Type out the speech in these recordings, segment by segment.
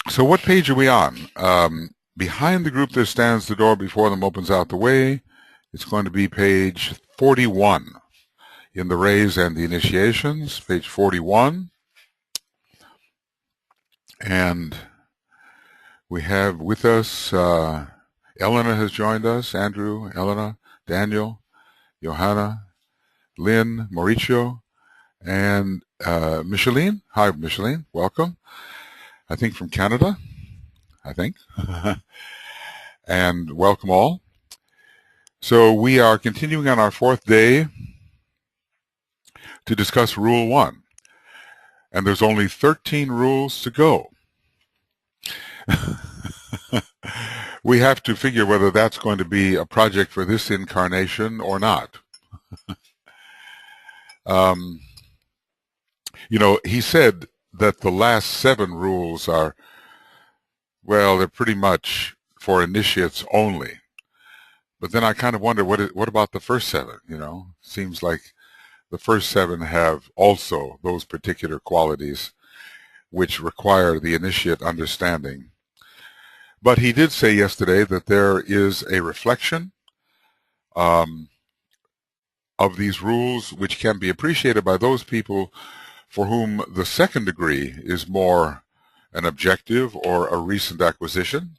So what page are we on? Behind the group there stands the door, before them opens out the way. It's going to be page 41 in the rays and the initiations, page 41. And we have with us, Elena has joined us, Andrew, Elena, Daniel, Johanna, Lynn, Mauricio, and Micheline. Hi, Micheline. Welcome. I think from Canada, I think. And welcome all. So we are continuing on our fourth day to discuss Rule 1. And there's only 13 rules to go. We have to figure whether that's going to be a project for this incarnation or not. He said that the last 7 rules are, well, they're pretty much for initiates only. But then I kind of wonder, what about the first 7? Seems like the first 7 have also those particular qualities which require the initiate understanding. But he did say yesterday that there is a reflection of these rules which can be appreciated by those people for whom the second degree is more an objective or a recent acquisition.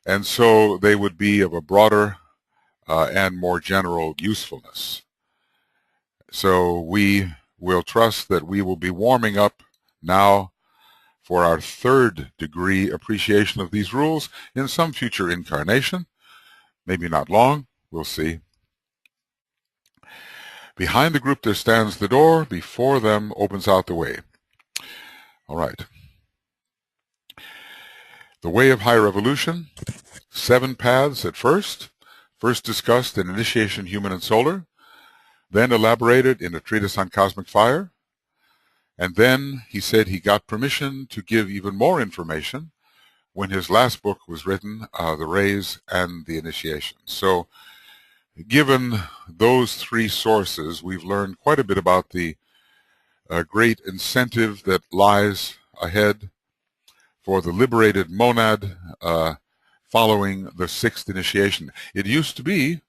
And so they would be of a broader and more general usefulness. So we will trust that we will be warming up now for our third degree appreciation of these rules in some future incarnation. Maybe not long, we'll see. Behind the group there stands the door, before them opens out the way. All right. The way of higher evolution, 7 paths at first discussed in Initiation Human and Solar, then elaborated in a treatise on cosmic fire, and then he said he got permission to give even more information when his last book was written, The Rays and the Initiation. So given those 3 sources, we've learned quite a bit about the great incentive that lies ahead for the liberated monad following the 6th initiation. It used to be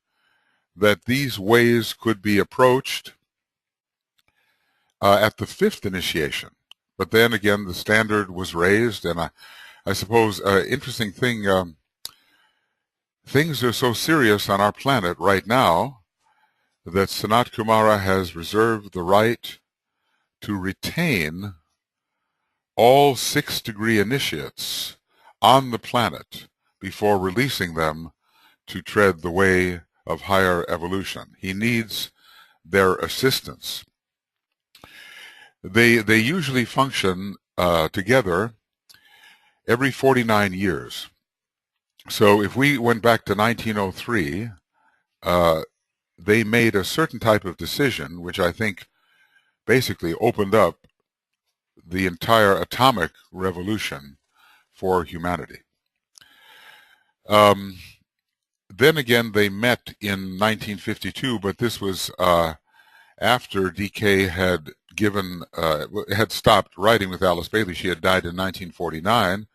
that these ways could be approached at the 5th initiation. But then again, the standard was raised, and I suppose interesting thing, things are so serious on our planet right now that Sanat Kumara has reserved the right to retain all 6th degree initiates on the planet before releasing them to tread the way of higher evolution. He needs their assistance. They usually function together every 49 years. So if we went back to 1903, they made a certain type of decision, which I think basically opened up the entire atomic revolution for humanity. Then again, they met in 1952, but this was after DK had had stopped writing with Alice Bailey. She had died in 1949.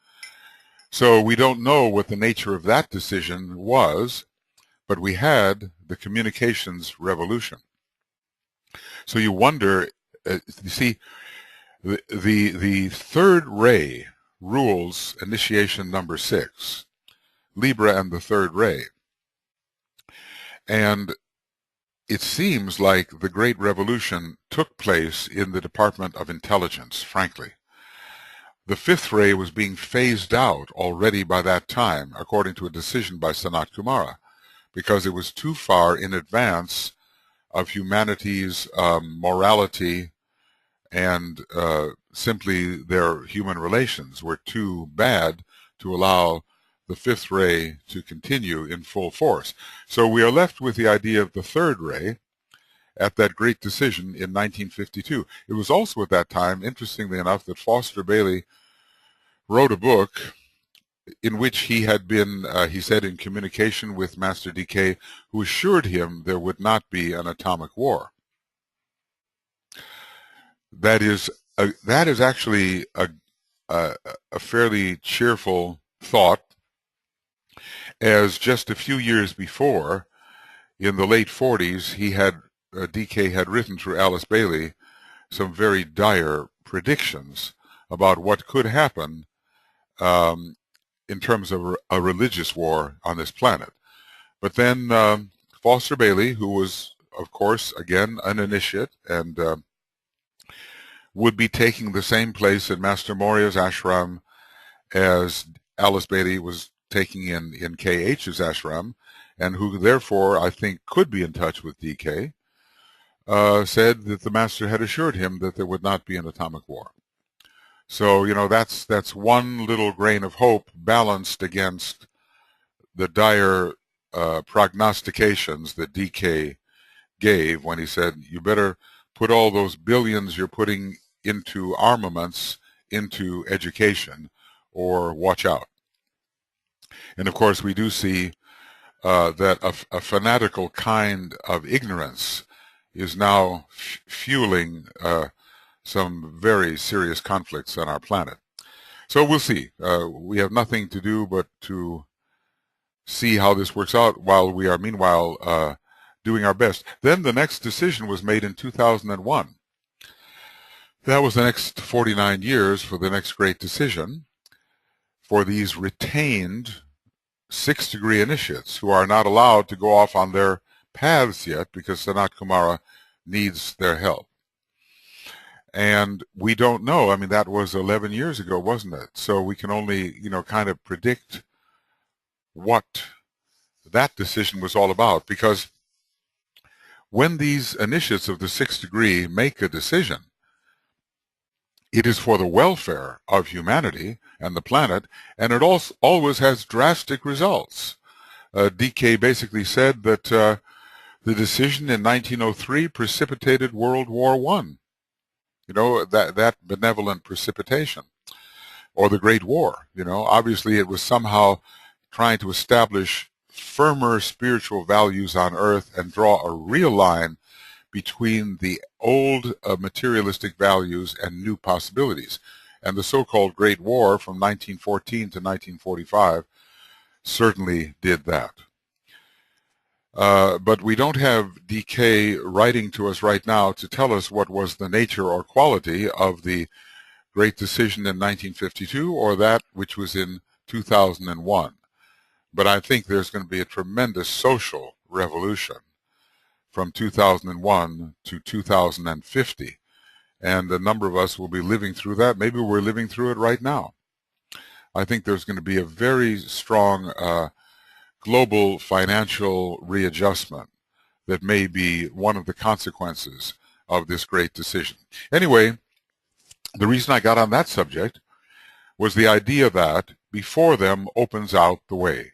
So we don't know what the nature of that decision was, but we had the communications revolution. So you wonder, you see, the third ray rules initiation number 6, Libra and the third ray. And it seems like the Great Revolution took place in the Department of Intelligence, frankly. The 5th ray was being phased out already by that time, according to a decision by Sanat Kumara, because it was too far in advance of humanity's morality and simply their human relations were too bad to allow the 5th ray to continue in full force. So we are left with the idea of the third ray at that great decision in 1952. It was also at that time, interestingly enough, that Foster Bailey wrote a book in which he had been, he said, in communication with Master DK, who assured him there would not be an atomic war. That is actually a fairly cheerful thought, as just a few years before, in the late 40s, DK had written through Alice Bailey some very dire predictions about what could happen in terms of a religious war on this planet. But then Foster Bailey, who was, of course, again, an initiate and would be taking the same place in Master Moria's ashram as Alice Bailey was taking in KH's ashram, and who therefore I think could be in touch with DK, said that the master had assured him that there would not be an atomic war. So, you know, that's one little grain of hope balanced against the dire prognostications that DK gave when he said, you better put all those billions you're putting into armaments into education, or watch out. And of course, we do see that a fanatical kind of ignorance is now fueling some very serious conflicts on our planet. So we'll see. We have nothing to do but to see how this works out while we are meanwhile doing our best. Then the next decision was made in 2001. That was the next 49 years for the next great decision for these retained 6th-degree initiates who are not allowed to go off on their paths yet because Sanat Kumara needs their help. And we don't know. I mean, that was 11 years ago, wasn't it? So we can only, you know, kind of predict what that decision was all about, because when these initiates of the 6th degree make a decision, it is for the welfare of humanity and the planet, and it also always has drastic results. DK basically said that the decision in 1903 precipitated World War I. You know, that benevolent precipitation, or the Great War. You know, obviously it was somehow trying to establish firmer spiritual values on Earth and draw a real line between the old materialistic values and new possibilities. And the so-called Great War from 1914 to 1945 certainly did that. But we don't have DK writing to us right now to tell us what was the nature or quality of the great decision in 1952 or that which was in 2001. But I think there's going to be a tremendous social revolution from 2001 to 2050. And a number of us will be living through that. Maybe we're living through it right now. I think there's going to be a very strong global financial readjustment that may be one of the consequences of this great decision. Anyway, the reason I got on that subject was the idea that before them opens out the way.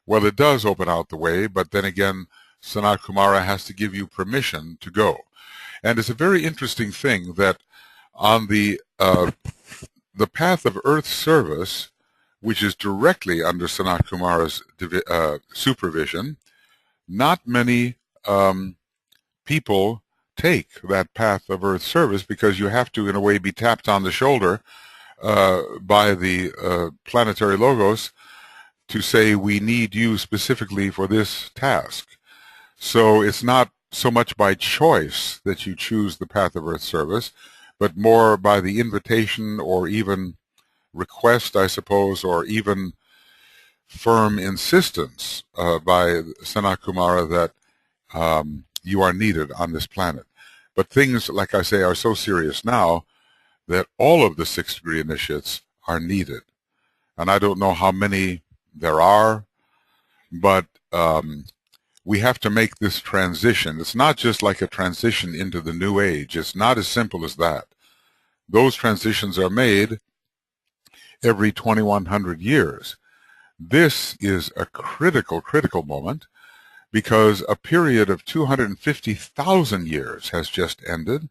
Well, it does open out the way, but then again, Sanat Kumara has to give you permission to go. And it's a very interesting thing that on the path of Earth service, which is directly under Sanat Kumara's supervision, not many people take that path of Earth service, because you have to, in a way, be tapped on the shoulder by the planetary logos to say, we need you specifically for this task. So it's not so much by choice that you choose the path of Earth service, but more by the invitation or even request, I suppose, or even firm insistence by Sanat Kumara that you are needed on this planet. But things, like I say, are so serious now that all of the 6th degree initiates are needed. And I don't know how many there are, but we have to make this transition. It's not just like a transition into the new age. It's not as simple as that. Those transitions are made every 2100 years. This is a critical moment, because a period of 250,000 years has just ended,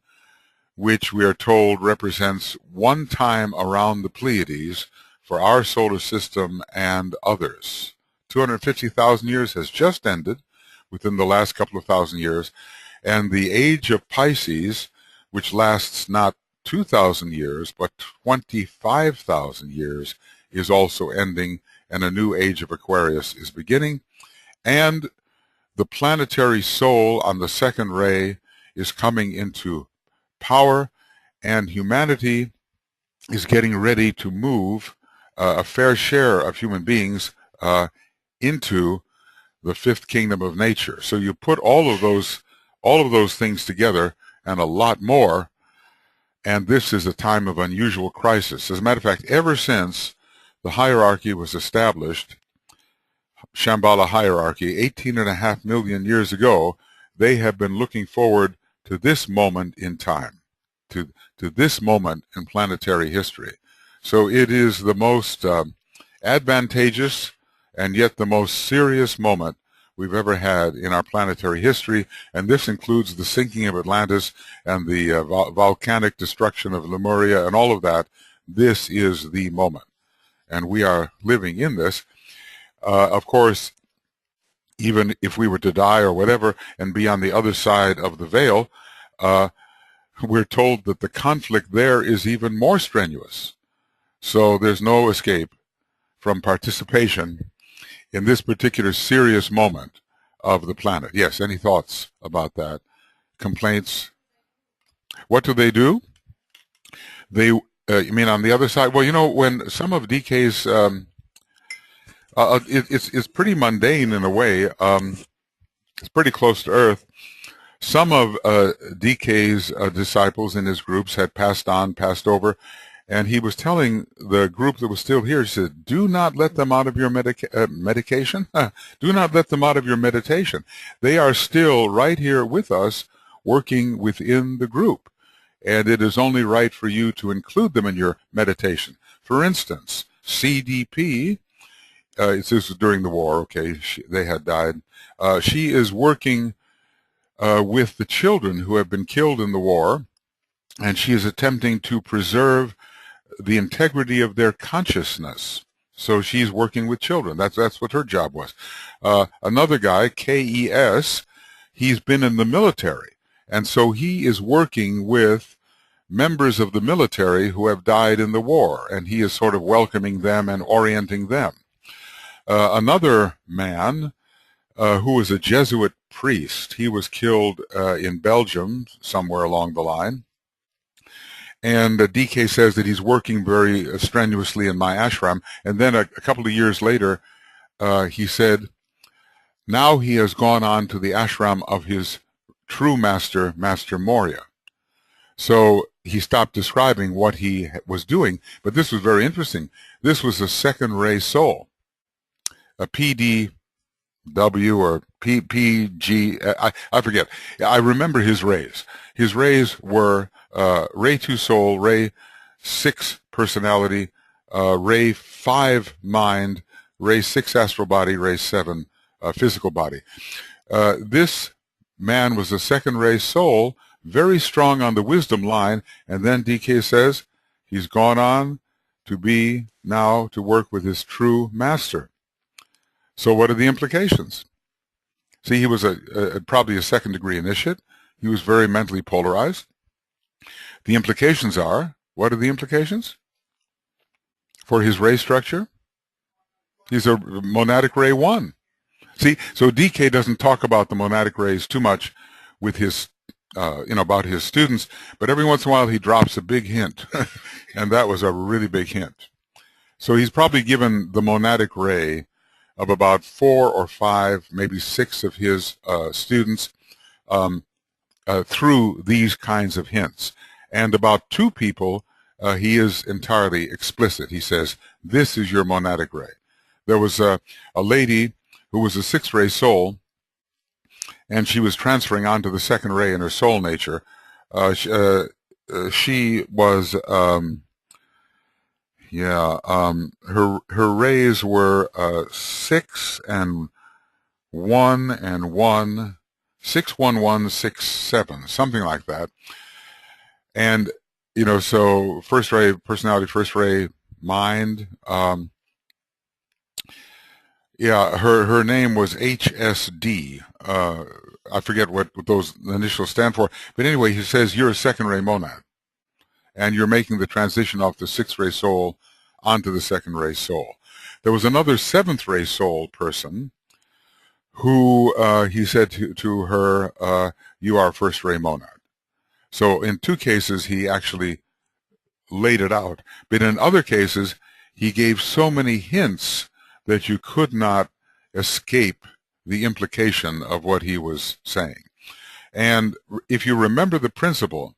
which we are told represents one time around the Pleiades for our solar system and others. 250,000 years has just ended within the last couple of thousand years, and the age of Pisces, which lasts not 2,000 years, but 25,000 years is also ending, and a new age of Aquarius is beginning. And the planetary soul on the second ray is coming into power, and humanity is getting ready to move a fair share of human beings into the fifth kingdom of nature. So you put all of those things together and a lot more, and this is a time of unusual crisis. As a matter of fact, ever since the hierarchy was established, Shambhala hierarchy, 18.5 million years ago, they have been looking forward to this moment in time, to this moment in planetary history. So it is the most advantageous and yet the most serious moment we've ever had in our planetary history, and this includes the sinking of Atlantis and the volcanic destruction of Lemuria and all of that. This is the moment, and we are living in this. Of course, even if we were to die or whatever and be on the other side of the veil, we're told that the conflict there is even more strenuous. So there's no escape from participation in this particular serious moment of the planet. Yes, any thoughts about that? Complaints? What do? They, you mean on the other side? Well, you know, when some of DK's, it's pretty mundane in a way. It's pretty close to Earth. Some of DK's disciples in his groups had passed over, and he was telling the group that was still here, he said, do not let them out of your medication. Do not let them out of your meditation. They are still right here with us, working within the group, and it is only right for you to include them in your meditation. For instance, CDP, this was during the war, okay, they had died. She is working with the children who have been killed in the war, and she is attempting to preserve the integrity of their consciousness. So she's working with children. That's what her job was. Another guy, KES, he's been in the military, and so he is working with members of the military who have died in the war, and he is sort of welcoming them and orienting them. Another man who was a Jesuit priest, he was killed in Belgium somewhere along the line. And DK says that he's working very strenuously in my ashram. And then a couple of years later, he said, now he has gone on to the ashram of his true master, Master Moria. So he stopped describing what he was doing. But this was very interesting. This was a second ray soul, a PDW or PPG. I forget. I remember his rays. His rays were Ray 2 soul, Ray 6 personality, Ray 5 mind, Ray 6 astral body, Ray 7 physical body. This man was a second ray soul, very strong on the wisdom line, and then DK says he's gone on to be now to work with his true master. So what are the implications? See, he was probably a second degree initiate. He was very mentally polarized. The implications are, what are the implications? For his ray structure, he's a monadic ray 1. See, so DK doesn't talk about the monadic rays too much with his, about his students, but every once in a while he drops a big hint, and that was a really big hint. So he's probably given the monadic ray of about 4 or 5, maybe 6 of his students through these kinds of hints. And about 2 people, he is entirely explicit. He says, this is your monadic ray. There was a lady who was a 6th ray soul, and she was transferring onto the 2nd ray in her soul nature. She was, her rays were 6 and 1 and 1, 611, 67, something like that. And, so first ray personality, first ray mind. Her name was HSD. I forget what those initials stand for. But anyway, he says, you're a second ray monad. and you're making the transition off the sixth ray soul onto the second ray soul. There was another seventh ray soul person who he said to her, you are first ray monad. So in two cases, he actually laid it out. But in other cases, he gave so many hints that you could not escape the implication of what he was saying. And if you remember the principle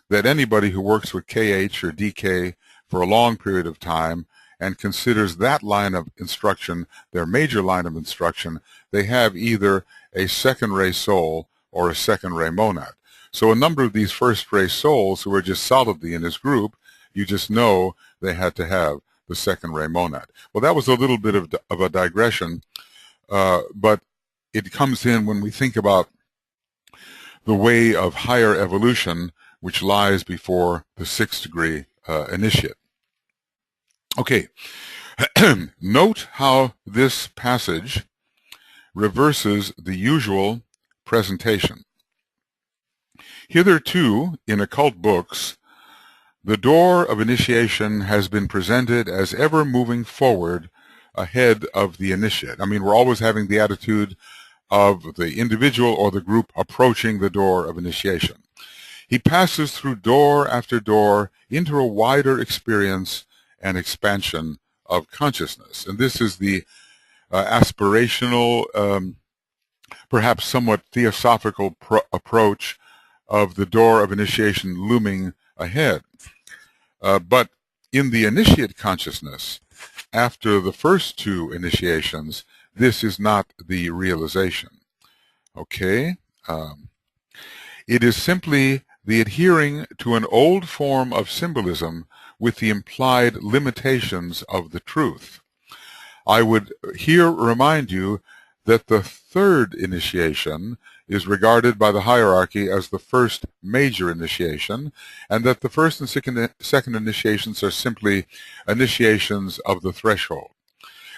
that anybody who works with KH or DK for a long period of time and considers that line of instruction their major line of instruction, they have either a second ray soul or a second ray monad. So a number of these first ray souls who are just solidly in his group, you just know they had to have the second ray monad. Well, that was a little bit of a digression, but it comes in when we think about the way of higher evolution, which lies before the sixth degree initiate. Okay, note how this passage reverses the usual presentation. Hitherto, in occult books, the door of initiation has been presented as ever moving forward ahead of the initiate. I mean, we're always having the attitude of the individual or the group approaching the door of initiation. He passes through door after door into a wider experience and expansion of consciousness. And this is the aspirational, perhaps somewhat theosophical approach of the door of initiation looming ahead. But in the initiate consciousness, after the first two initiations, this is not the realization. Okay? It is simply the adhering to an old form of symbolism with the implied limitations of the truth. I would here remind you that the third initiation is regarded by the hierarchy as the first major initiation, and that the first and second initiations are simply initiations of the threshold.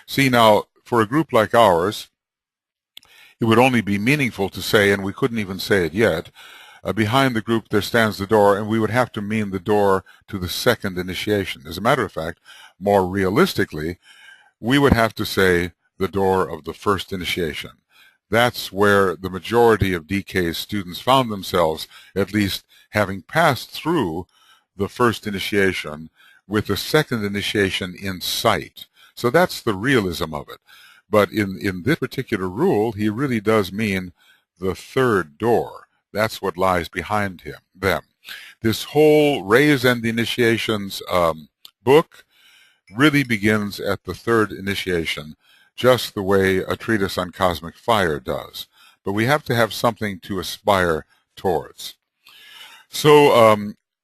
See, now, for a group like ours, it would only be meaningful to say, and we couldn't even say it yet, behind the group there stands the door, and we would have to mean the door to the second initiation. As a matter of fact, more realistically, we would have to say the door of the first initiation. That's where the majority of DK's students found themselves, at least having passed through the first initiation with the second initiation in sight. So that's the realism of it. But in this particular rule, he really does mean the third door. That's what lies behind them. This whole Rays and the Initiations book really begins at the third initiation, just the way a treatise on cosmic fire does. But we have to have something to aspire towards. So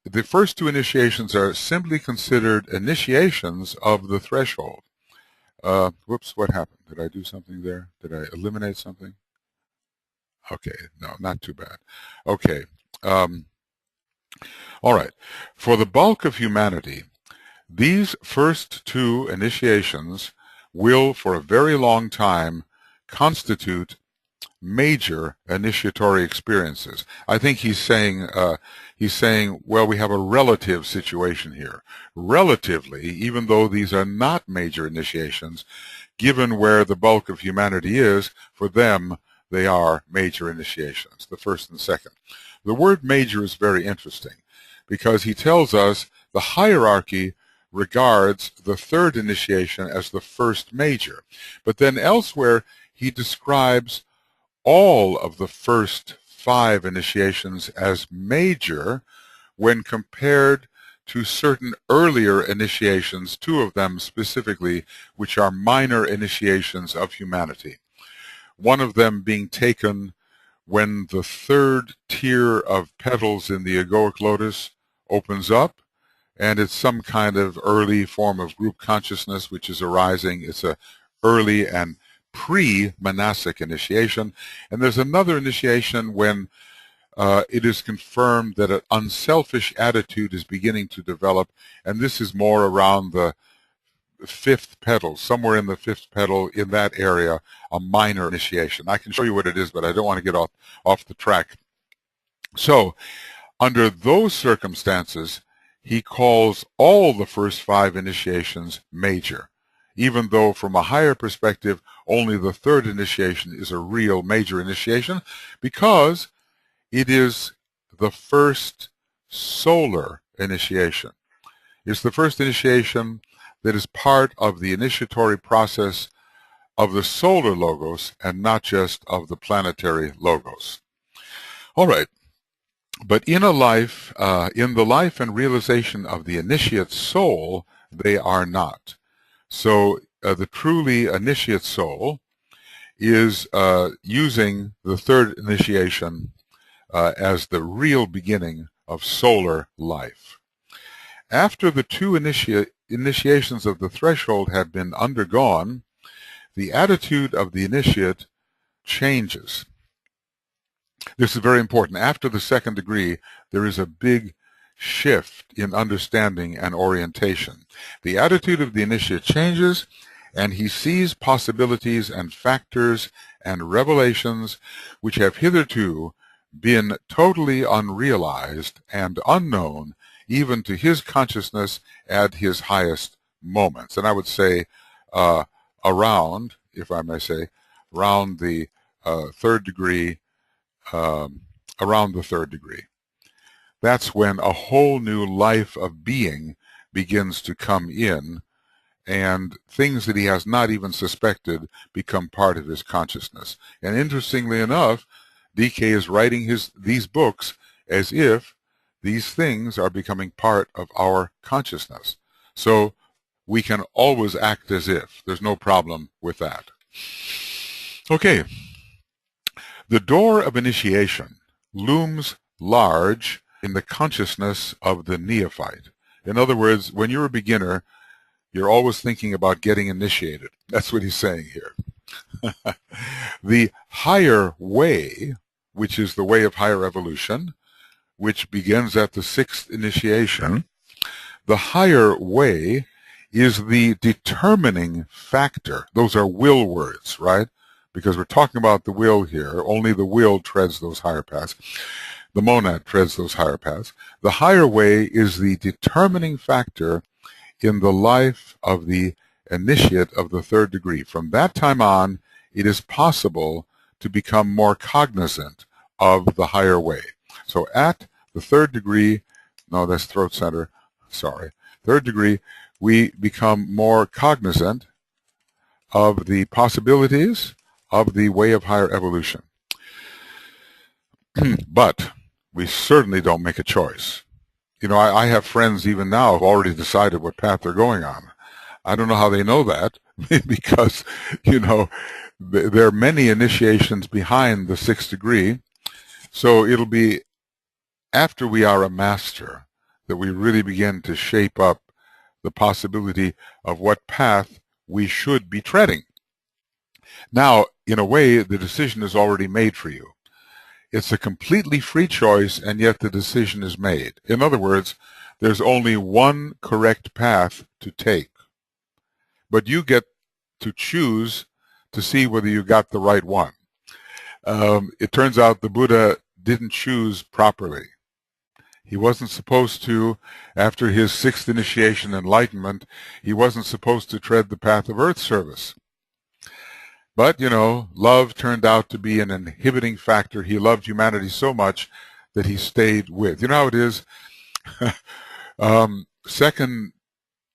the first two initiations are simply considered initiations of the threshold. Whoops, what happened? Did I do something there? Did I eliminate something? Okay, no, not too bad. Okay. All right. For the bulk of humanity, these first two initiations will, for a very long time, constitute major initiatory experiences. I think he's saying, well, we have a relative situation here. Relatively, even though these are not major initiations, given where the bulk of humanity is, for them, they are major initiations, the first and second. The word major is very interesting because he tells us the hierarchy regards the third initiation as the first major. But then elsewhere, he describes all of the first 5 initiations as major when compared to certain earlier initiations, 2 of them specifically, which are minor initiations of humanity. One of them being taken when the third tier of petals in the egoic lotus opens up, and it's some kind of early form of group consciousness which is arising. It's a early and pre-monastic initiation. And there's another initiation when it is confirmed that an unselfish attitude is beginning to develop, and this is more around the 5th petal, somewhere in the 5th petal, in that area, a minor initiation. I can show you what it is, but I don't want to get off the track. So, under those circumstances, he calls all the first 5 initiations major, even though from a higher perspective, only the 3rd initiation is a real major initiation, because it is the first solar initiation. It's the first initiation that is part of the initiatory process of the solar logos and not just of the planetary logos. All right. But in the life and realization of the initiate soul, they are not. So the truly initiate soul is using the 3rd initiation as the real beginning of solar life. After the 2 initiations of the threshold have been undergone, the attitude of the initiate changes. This is very important. After the 2nd degree, there is a big shift in understanding and orientation. The attitude of the initiate changes, and he sees possibilities and factors and revelations which have hitherto been totally unrealized and unknown even to his consciousness at his highest moments. And I would say around, if I may say, around the 3rd degree, around the 3rd degree. That's when a whole new life of being begins to come in, and things that he has not even suspected become part of his consciousness. And interestingly enough, DK is writing these books as if these things are becoming part of our consciousness. So we can always act as if. There's no problem with that. Okay. The door of initiation looms large in the consciousness of the neophyte. In other words, when you're a beginner, you're always thinking about getting initiated. That's what he's saying here. The higher way, which is the way of higher evolution, which begins at the 6th initiation, the higher way is the determining factor. Those are will words, right? Because we're talking about the will here. Only the will treads those higher paths. The monad treads those higher paths. The higher way is the determining factor in the life of the initiate of the 3rd degree. From that time on, it is possible to become more cognizant of the higher way. So at the 3rd degree, no, that's throat center, sorry, 3rd degree, we become more cognizant of the possibilities of the way of higher evolution. But we certainly don't make a choice. You know, I have friends even now who have already decided what path they're going on. I don't know how they know that, because, you know, there are many initiations behind the 6th degree. So it'll be after we are a master that we really begin to shape up the possibility of what path we should be treading. Now, in a way, the decision is already made for you. It's a completely free choice, and yet the decision is made. In other words, there's only one correct path to take. But you get to choose to see whether you got the right one. It turns out the Buddha didn't choose properly. He wasn't supposed to, after his 6th initiation enlightenment, he wasn't supposed to tread the path of earth service. But, you know, love turned out to be an inhibiting factor. He loved humanity so much that he stayed with. You know how it is? Second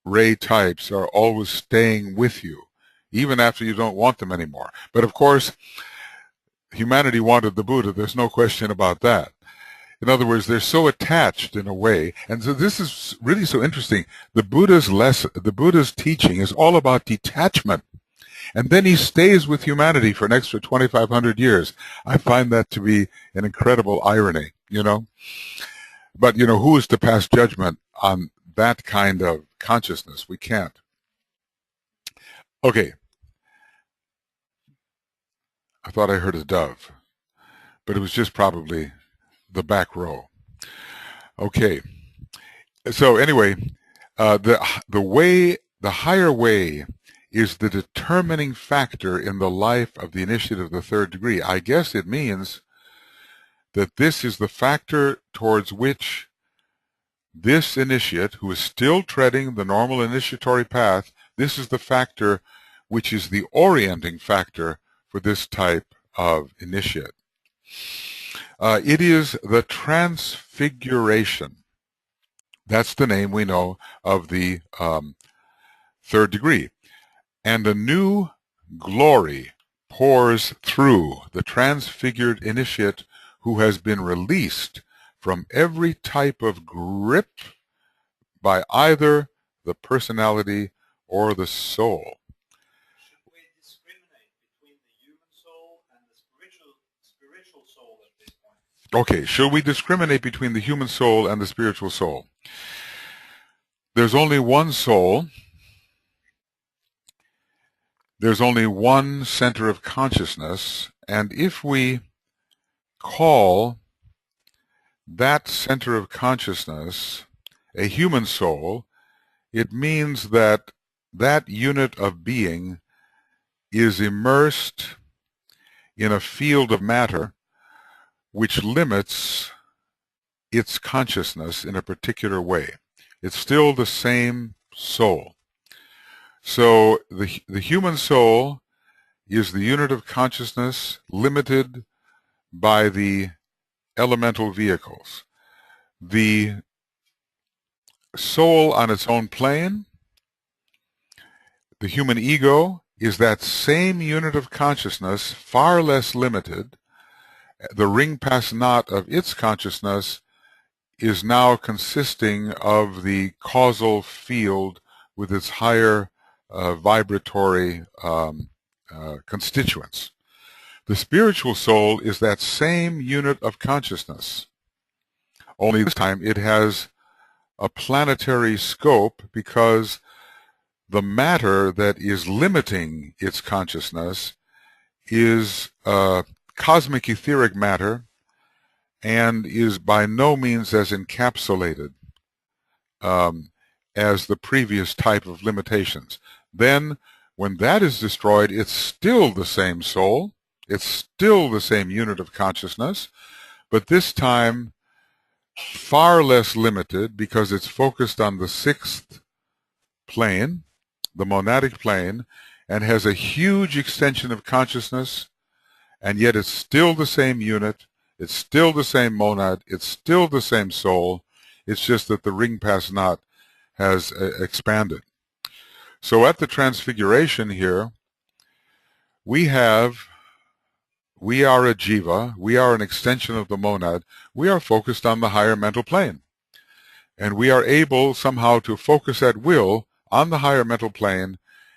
ray types are always staying with you, even after you don't want them anymore. But of course, humanity wanted the Buddha. There's no question about that. In other words, they're so attached in a way. And so this is really so interesting. The Buddha's teaching is all about detachment. And then he stays with humanity for an extra 2,500 years. I find that to be an incredible irony, you know. But, you know, who is to pass judgment on that kind of consciousness? We can't. Okay. I thought I heard a dove, but it was just probably the back row. Okay. So anyway, the higher way is the determining factor in the life of the initiate of the 3rd degree. I guess it means that this is the factor towards which This initiate, who is still treading the normal initiatory path, this is the factor which is the orienting factor for this type of initiate. It is the transfiguration. That's the name we know of the third degree. And a new glory pours through the transfigured initiate who has been released from every type of grip by either the personality or the soul. Should we discriminate between the human soul and the spiritual soul at this point? Okay, should we discriminate between the human soul and the spiritual soul? There's only one soul. There's only one center of consciousness, and if we call that center of consciousness a human soul, it means that that unit of being is immersed in a field of matter which limits its consciousness in a particular way. It's still the same soul. So the human soul is the unit of consciousness limited by the elemental vehicles. The soul on its own plane, the human ego, is that same unit of consciousness, far less limited. The ring pass knot of its consciousness is now consisting of the causal field with its higher vibratory constituents. The spiritual soul is that same unit of consciousness, only this time it has a planetary scope because the matter that is limiting its consciousness is cosmic etheric matter and is by no means as encapsulated as the previous type of limitations. Then, when that is destroyed, it's still the same soul, it's still the same unit of consciousness, but this time far less limited because it's focused on the sixth plane, the monadic plane, and has a huge extension of consciousness, and yet it's still the same unit, it's still the same monad, it's still the same soul. It's just that the ring pass knot has expanded. So at the transfiguration here, we are a jiva, we are an extension of the monad, we are focused on the higher mental plane. And we are able somehow to focus at will on the higher mental plane,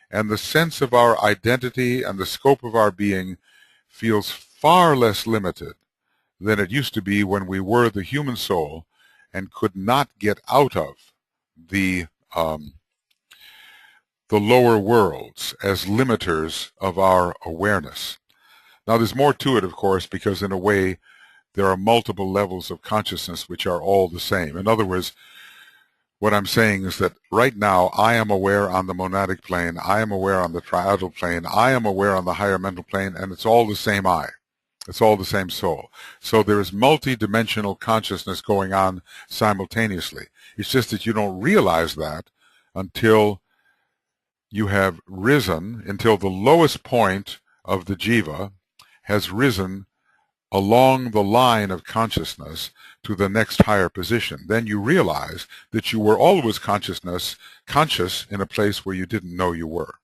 and the sense of our identity and the scope of our being feels far less limited than it used to be when we were the human soul and could not get out of the lower worlds as limiters of our awareness. Now there's more to it, of course, because in a way there are multiple levels of consciousness which are all the same. In other words, what I'm saying is that right now I am aware on the monadic plane, I am aware on the triadal plane, I am aware on the higher mental plane, and it's all the same I. It's all the same soul. So there is multi-dimensional consciousness going on simultaneously. It's just that you don't realize that until you have risen, until the lowest point of the jiva has risen along the line of consciousness to the next higher position. Then you realize that you were always conscious in a place where you didn't know you were.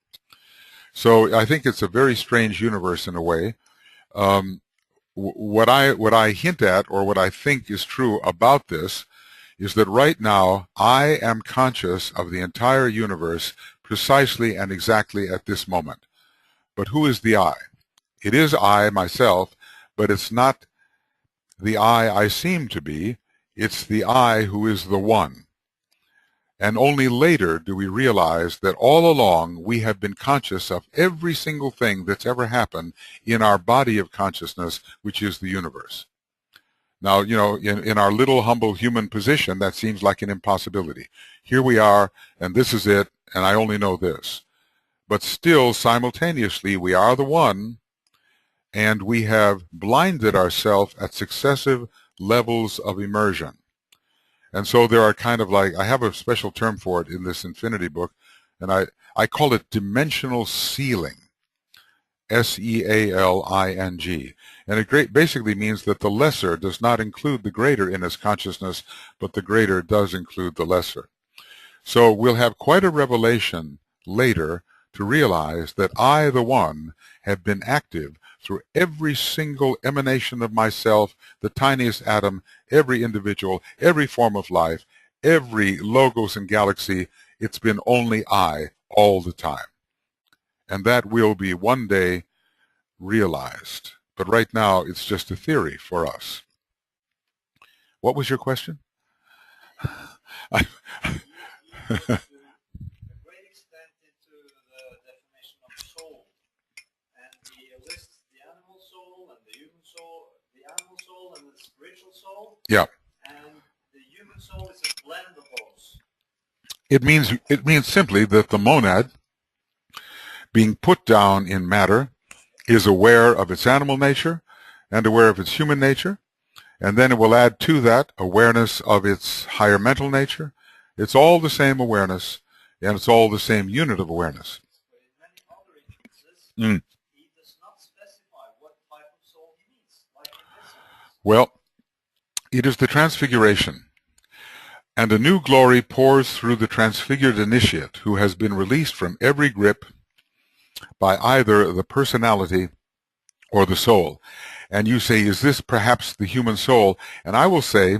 So I think it's a very strange universe in a way. What I hint at, or what I think is true about this, is that right now I am conscious of the entire universe precisely and exactly at this moment. But who is the I? It is I, myself, but it's not the I seem to be. It's the I who is the one. And only later do we realize that all along we have been conscious of every single thing that's ever happened in our body of consciousness, which is the universe. Now, you know, in our little humble human position, that seems like an impossibility. Here we are, and this is it, and I only know this. But still, simultaneously, we are the one, and we have blinded ourselves at successive levels of immersion. And so there are kind of like, I have a special term for it in this infinity book, and I call it dimensional sealing. Sealing. And it basically means that the lesser does not include the greater in its consciousness, but the greater does include the lesser. So we'll have quite a revelation later to realize that I, the One, have been active through every single emanation of myself, the tiniest atom, every individual, every form of life, every logos and galaxy. It's been only I all the time. And that will be one day realized. But right now, it's just a theory for us. What was your question? a great extent into the definition of soul, and he lists the animal soul and the human soul, the animal soul and the spiritual soul. Yeah. And the human soul is a blend of those. It means simply that the monad, being put down in matter, is aware of its animal nature and aware of its human nature, and then it will add to that awareness of its higher mental nature. It's all the same awareness, and it's all the same unit of awareness. But in many other instances, he does not specify what type of soul he means, like in this sense. Well, it is the transfiguration, and a new glory pours through the transfigured initiate who has been released from every grip by either the personality or the soul. And you say, is this perhaps the human soul? And I will say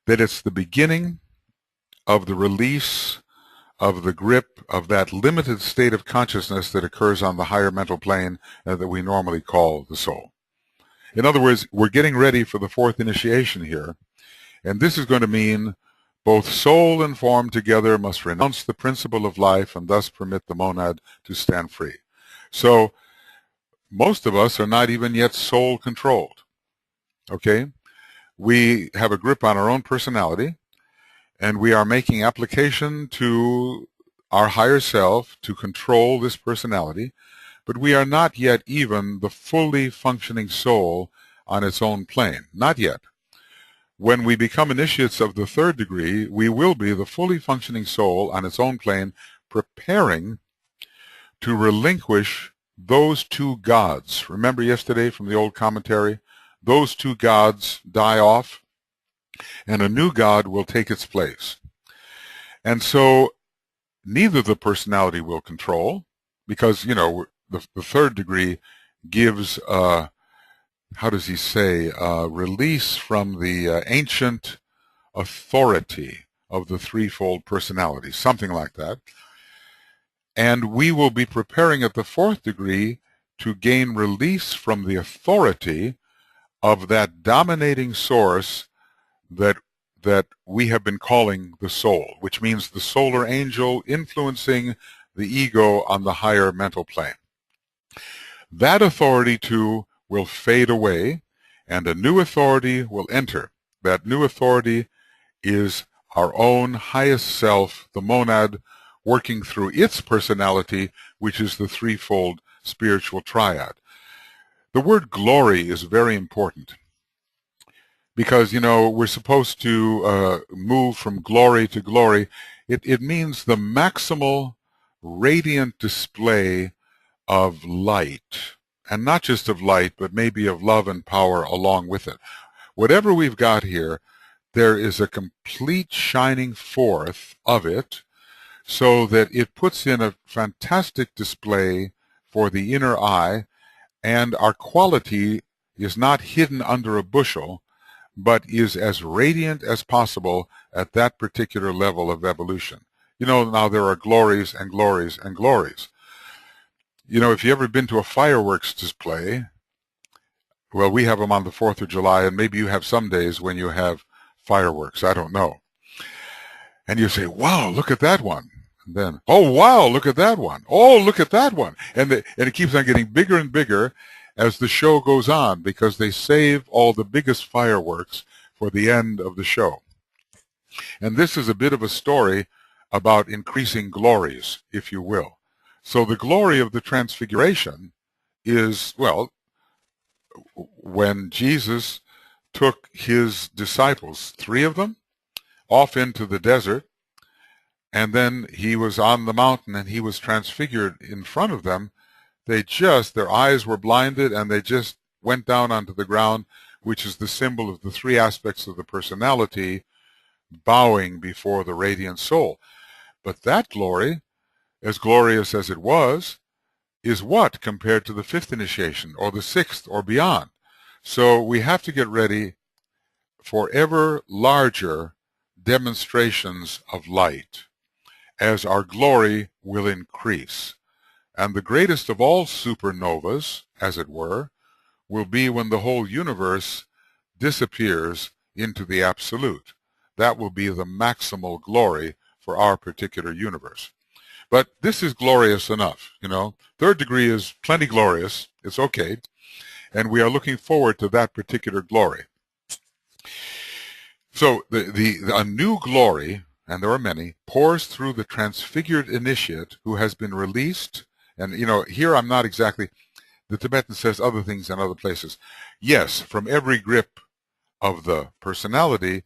that it's the beginning of the release of the grip of that limited state of consciousness that occurs on the higher mental plane that we normally call the soul. In other words, we're getting ready for the fourth initiation here, and this is going to mean both soul and form together must renounce the principle of life and thus permit the monad to stand free. So most of us are not even yet soul controlled. Okay? We have a grip on our own personality, and we are making application to our higher self to control this personality, but we are not yet even the fully functioning soul on its own plane. Not yet. When we become initiates of the third degree, we will be the fully functioning soul on its own plane, preparing to relinquish those two gods. Remember yesterday from the old commentary? Those two gods die off, and a new god will take its place. And so neither the personality will control, because, you know, the third degree gives, how does he say, release from the ancient authority of the threefold personality, something like that. And we will be preparing at the fourth degree to gain release from the authority of that dominating source that we have been calling the soul, which means the solar angel influencing the ego on the higher mental plane. That authority, too, will fade away, and a new authority will enter. That new authority is our own highest self, the monad, working through its personality, which is the threefold spiritual triad. The word glory is very important because, you know, we're supposed to move from glory to glory. It means the maximal radiant display of light, and not just of light, but maybe of love and power along with it. Whatever we've got here, there is a complete shining forth of it, so that it puts in a fantastic display for the inner eye, and our quality is not hidden under a bushel, but is as radiant as possible at that particular level of evolution. You know, now there are glories and glories and glories. You know, if you've ever been to a fireworks display, well, we have them on the 4th of July, and maybe you have some days when you have fireworks. I don't know. And you say, wow, look at that one. And then, oh, wow, look at that one. Oh, look at that one. And it keeps on getting bigger and bigger as the show goes on, because they save all the biggest fireworks for the end of the show. And this is a bit of a story about increasing glories, if you will. So the glory of the transfiguration is, well, when Jesus took his disciples, 3 of them, off into the desert, and then he was on the mountain and he was transfigured in front of them. Their eyes were blinded and they just went down onto the ground, which is the symbol of the three aspects of the personality bowing before the radiant soul. But that glory, as glorious as it was, is what compared to the fifth initiation or the sixth or beyond? So we have to get ready for ever larger demonstrations of light as our glory will increase. And the greatest of all supernovas, as it were, will be when the whole universe disappears into the absolute. That will be the maximal glory for our particular universe. But this is glorious enough, you know. Third degree is plenty glorious. It's okay. And we are looking forward to that particular glory. So a new glory, and there are many, pours through the transfigured initiate who has been released. And, you know, here I'm not exactly, the Tibetan says other things in other places. Yes, from every grip of the personality,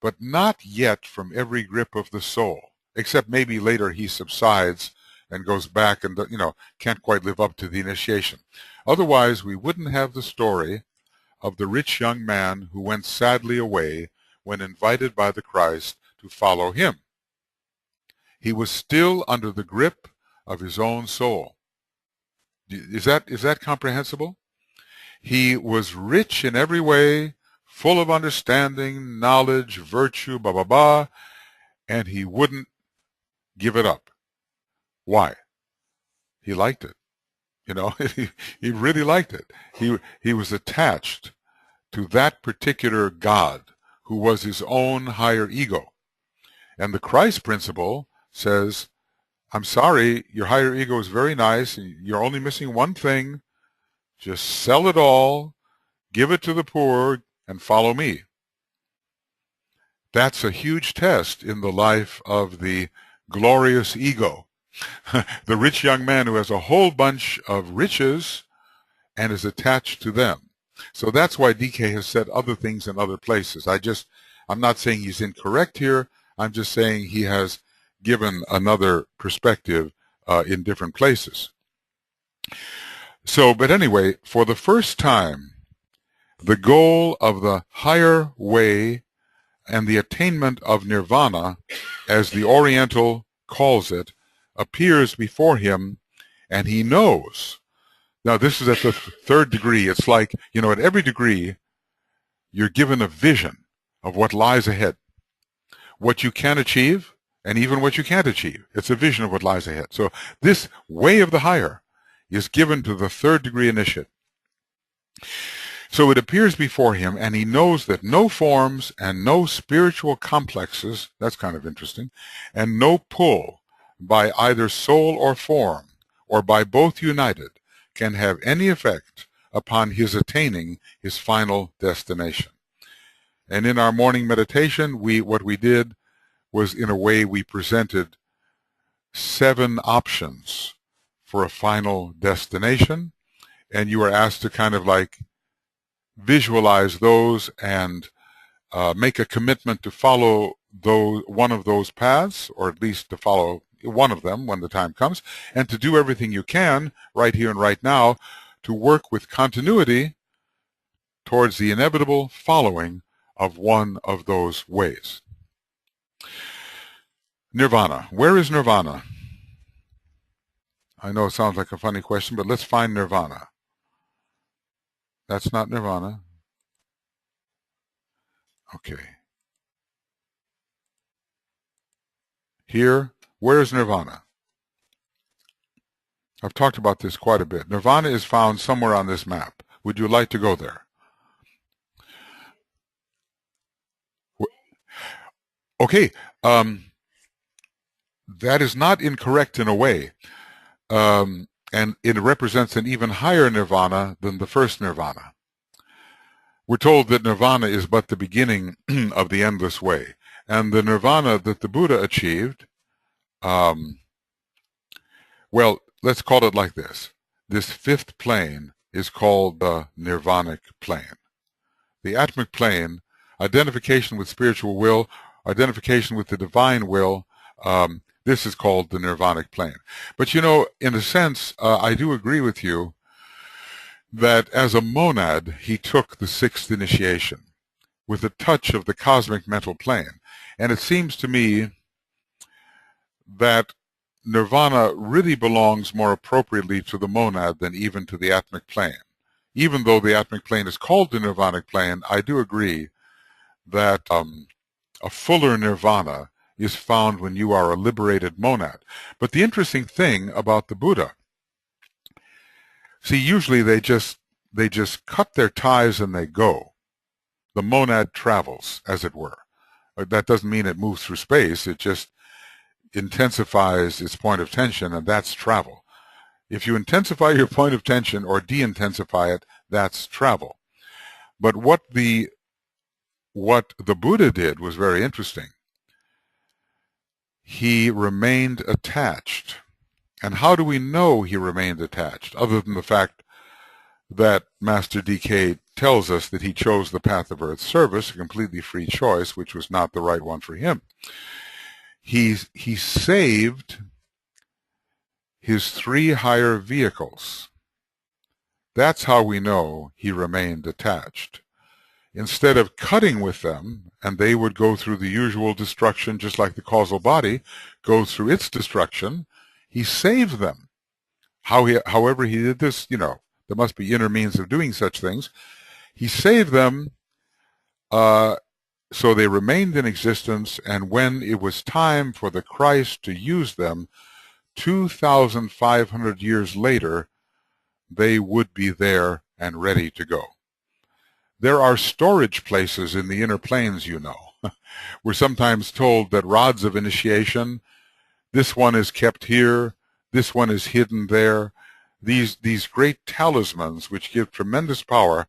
but not yet from every grip of the soul, except maybe later he subsides and goes back and, you know, can't quite live up to the initiation. Otherwise, we wouldn't have the story of the rich young man who went sadly away when invited by the Christ to follow him. He was still under the grip of his own soul. Is that comprehensible? He was rich in every way, full of understanding, knowledge, virtue, blah, blah, blah, and he wouldn't give it up. Why? He liked it. You know, he really liked it. He was attached to that particular God who was his own higher ego. And the Christ principle says, I'm sorry, your higher ego is very nice, and you're only missing one thing. Just sell it all, give it to the poor, and follow me. That's a huge test in the life of the glorious ego. The rich young man who has a whole bunch of riches and is attached to them. So that's why DK has said other things in other places. I'm not saying he's incorrect here. I'm just saying he has given another perspective in different places. So, but anyway, for the first time, the goal of the higher way and the attainment of nirvana, as the Oriental calls it, appears before him, and he knows. Now, this is at the third degree. It's like, you know, at every degree, you're given a vision of what lies ahead, what you can achieve, and even what you can't achieve. It's a vision of what lies ahead. So this way of the higher is given to the third degree initiate. So it appears before him, and he knows that no forms and no spiritual complexes, that's kind of interesting, and no pull by either soul or form, or by both united, can have any effect upon his attaining his final destination. And in our morning meditation, what we did was, in a way, we presented 7 options for a final destination, and you were asked to kind of like visualize those and make a commitment to follow one of those paths, or at least to follow one of them when the time comes, and to do everything you can right here and right now to work with continuity towards the inevitable following of one of those ways. Nirvana. Where is nirvana? I know it sounds like a funny question, but let's find nirvana. That's not nirvana. Okay. Here, where is nirvana? I've talked about this quite a bit. Nirvana is found somewhere on this map. Would you like to go there? Okay. That is not incorrect in a way. And it represents an even higher nirvana than the first nirvana. We're told that nirvana is but the beginning of the endless way. And the nirvana that the Buddha achieved, well, let's call it like this. This fifth plane is called the nirvanic plane. The atmic plane, identification with spiritual will, identification with the divine will, this is called the nirvanic plane. But you know, in a sense, I do agree with you that as a monad, he took the sixth initiation with a touch of the cosmic mental plane. And it seems to me that nirvana really belongs more appropriately to the monad than even to the atmic plane. Even though the atmic plane is called the nirvanic plane, I do agree that a fuller nirvana is found when you are a liberated monad. But the interesting thing about the Buddha, see, usually they just cut their ties and they go. The monad travels, as it were. That doesn't mean it moves through space. It just intensifies its point of tension, and that's travel. If you intensify your point of tension or de-intensify it, that's travel. But what the Buddha did was very interesting. He remained attached. And how do we know he remained attached, other than the fact that Master DK tells us that he chose the path of earth service, a completely free choice, which was not the right one for him. He saved his three higher vehicles. That's how we know he remained attached. Instead of cutting with them, and they would go through the usual destruction just like the causal body goes through its destruction, he saved them. However he did this, you know, there must be inner means of doing such things. He saved them so they remained in existence, and when it was time for the Christ to use them, 2,500 years later, they would be there and ready to go. There are storage places in the inner planes, you know. We're sometimes told that rods of initiation, this one is kept here, this one is hidden there. These great talismans, which give tremendous power,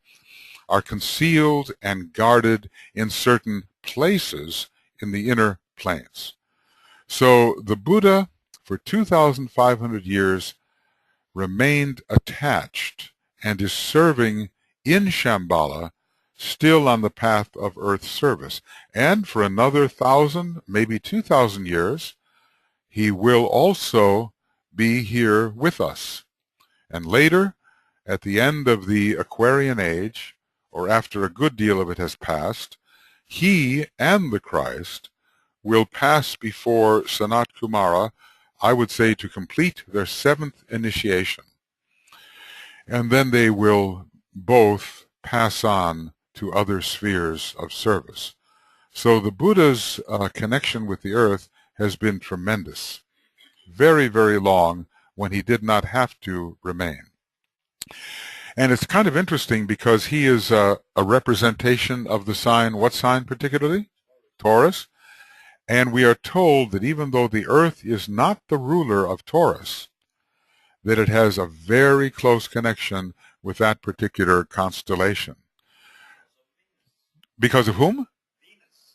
are concealed and guarded in certain places in the inner planes. So the Buddha, for 2,500 years, remained attached and is serving in Shambhala, still on the path of earth service. And for another 1,000, maybe 2,000 years, he will also be here with us. And later, at the end of the Aquarian Age, or after a good deal of it has passed, he and the Christ will pass before Sanat Kumara, I would say, to complete their seventh initiation. And then they will both pass on to other spheres of service. So the Buddha's connection with the earth has been tremendous. Very, very long when he did not have to remain. And it's kind of interesting because he is a representation of the sign, what sign particularly? Taurus. And we are told that even though the earth is not the ruler of Taurus, that it has a very close connection with that particular constellation. Because of whom?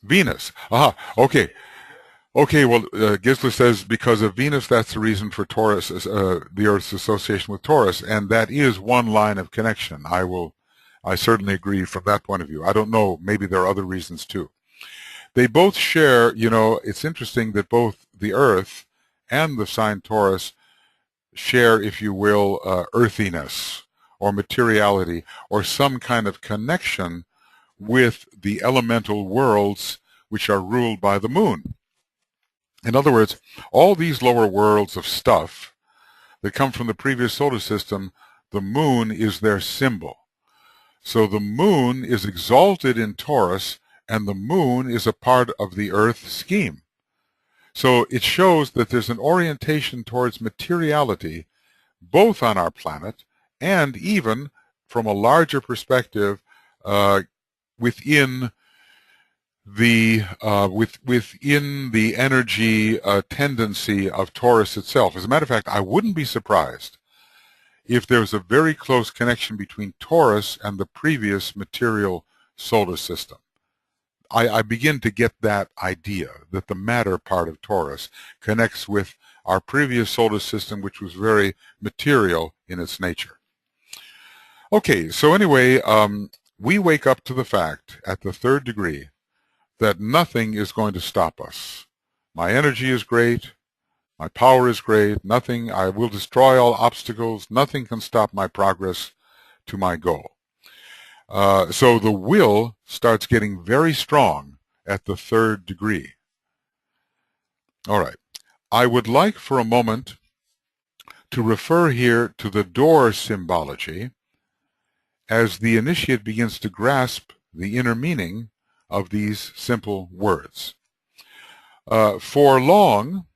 Venus. Aha, okay. Okay, well, Gisela says because of Venus, that's the reason for Taurus, the Earth's association with Taurus, and that is one line of connection. I certainly agree from that point of view. I don't know, maybe there are other reasons too. They both share, you know, it's interesting that both the Earth and the sign Taurus share, if you will, earthiness or materiality or some kind of connection with the elemental worlds which are ruled by the moon. In other words, all these lower worlds of stuff that come from the previous solar system, the moon is their symbol. So the moon is exalted in Taurus, and the moon is a part of the Earth scheme. So it shows that there's an orientation towards materiality, both on our planet and even from a larger perspective within the energy tendency of Taurus itself. As a matter of fact, I wouldn't be surprised if there's a very close connection between Taurus and the previous material solar system. I begin to get that idea that the matter part of Taurus connects with our previous solar system, which was very material in its nature. Okay, so anyway, we wake up to the fact at the third degree that nothing is going to stop us. My energy is great. My power is great. Nothing, I will destroy all obstacles. Nothing can stop my progress to my goal. So the will starts getting very strong at the third degree. All right. I would like for a moment to refer here to the door symbology as the initiate begins to grasp the inner meaning of these simple words. For long,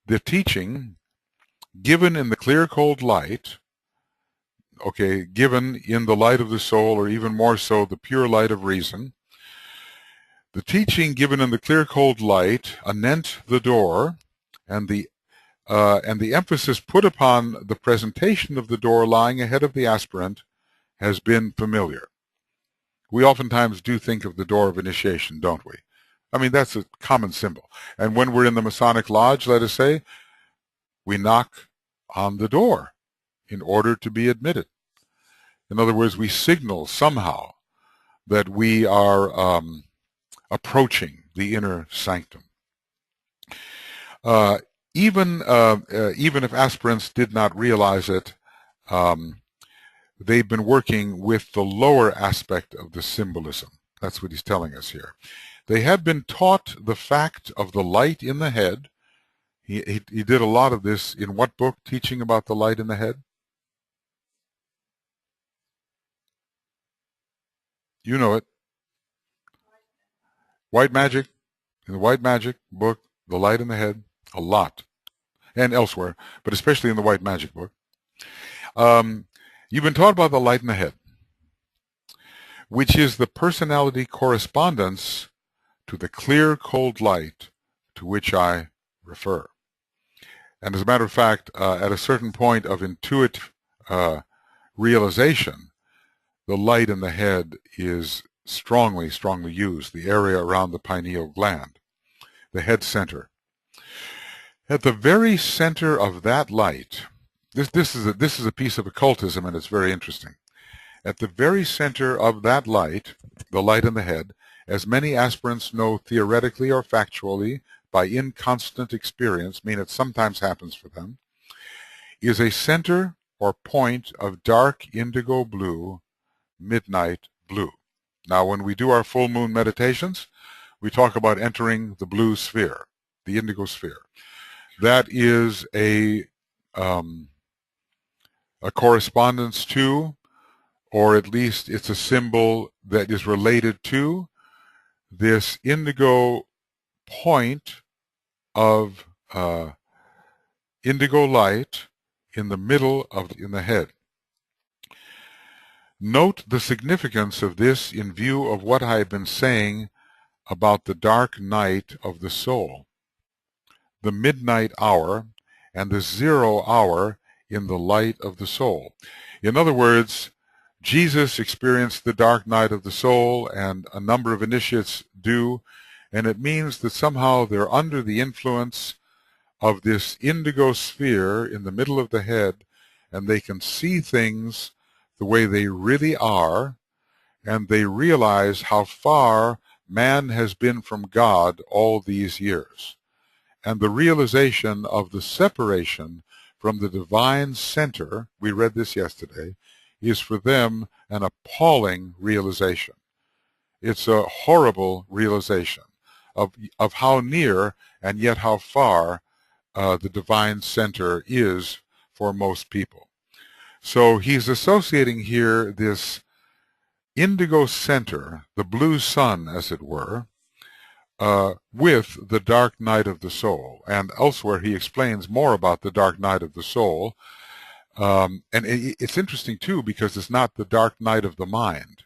the teaching given in the clear, cold light, okay, given in the light of the soul, or even more so, the pure light of reason, the teaching given in the clear, cold light anent the door, and the emphasis put upon the presentation of the door lying ahead of the aspirant has been familiar. We oftentimes do think of the door of initiation, don't we? I mean, that's a common symbol. And when we're in the Masonic Lodge, let us say, we knock on the door in order to be admitted. In other words, we signal somehow that we are approaching the inner sanctum. Even if aspirants did not realize it, they've been working with the lower aspect of the symbolism. That's what he's telling us here. They have been taught the fact of the light in the head. He did a lot of this in what book, teaching about the light in the head? You know it. White Magic. In the White Magic book, the light in the head, a lot. And elsewhere, but especially in the White Magic book. You've been taught about the light in the head, which is the personality correspondence to the clear, cold light to which I refer. And as a matter of fact, at a certain point of intuitive realization, the light in the head is strongly used, the area around the pineal gland, the head center. At the very center of that light, this is a piece of occultism, and it's very interesting. At the very center of that light, the light in the head, as many aspirants know theoretically or factually by inconstant experience, mean it sometimes happens for them, is a center or point of dark indigo blue, midnight blue. Now, when we do our full moon meditations, we talk about entering the blue sphere, the indigo sphere. That is a correspondence to, or at least it's a symbol that is related to, this indigo point of indigo light in the middle of in the head. Note the significance of this in view of what I have been saying about the dark night of the soul, the midnight hour, and the 0 hour in the light of the soul. In other words, Jesus experienced the dark night of the soul, and a number of initiates do, and it means that somehow they're under the influence of this indigo sphere in the middle of the head, and they can see things the way they really are, and they realize how far man has been from God all these years. And the realization of the separation from the divine center, we read this yesterday, is for them an appalling realization. It's a horrible realization of how near and yet how far the divine center is for most people. So he's associating here this indigo center, the blue sun, as it were, with the dark night of the soul. And elsewhere he explains more about the dark night of the soul. And it's interesting, too, because it's not the dark night of the mind.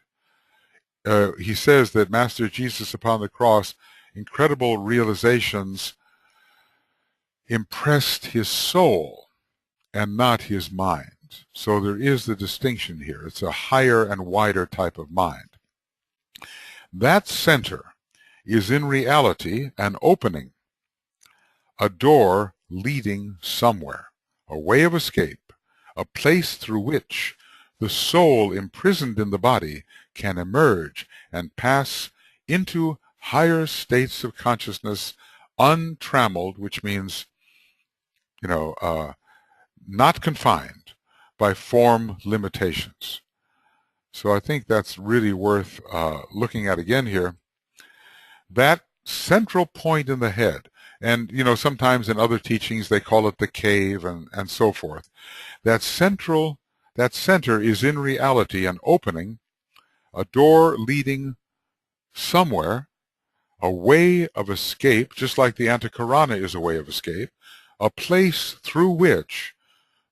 He says that Master Jesus upon the cross, incredible realizations impressed his soul and not his mind. So there is the distinction here. It's a higher and wider type of mind. That center is in reality an opening, a door leading somewhere, a way of escape, a place through which the soul imprisoned in the body can emerge and pass into higher states of consciousness, untrammeled, which means, not confined by form limitations. So I think that's really worth looking at again here. That central point in the head, and sometimes in other teachings they call it the cave and so forth. That center is in reality an opening, a door leading somewhere, a way of escape, just like the Antakarana is a way of escape, a place through which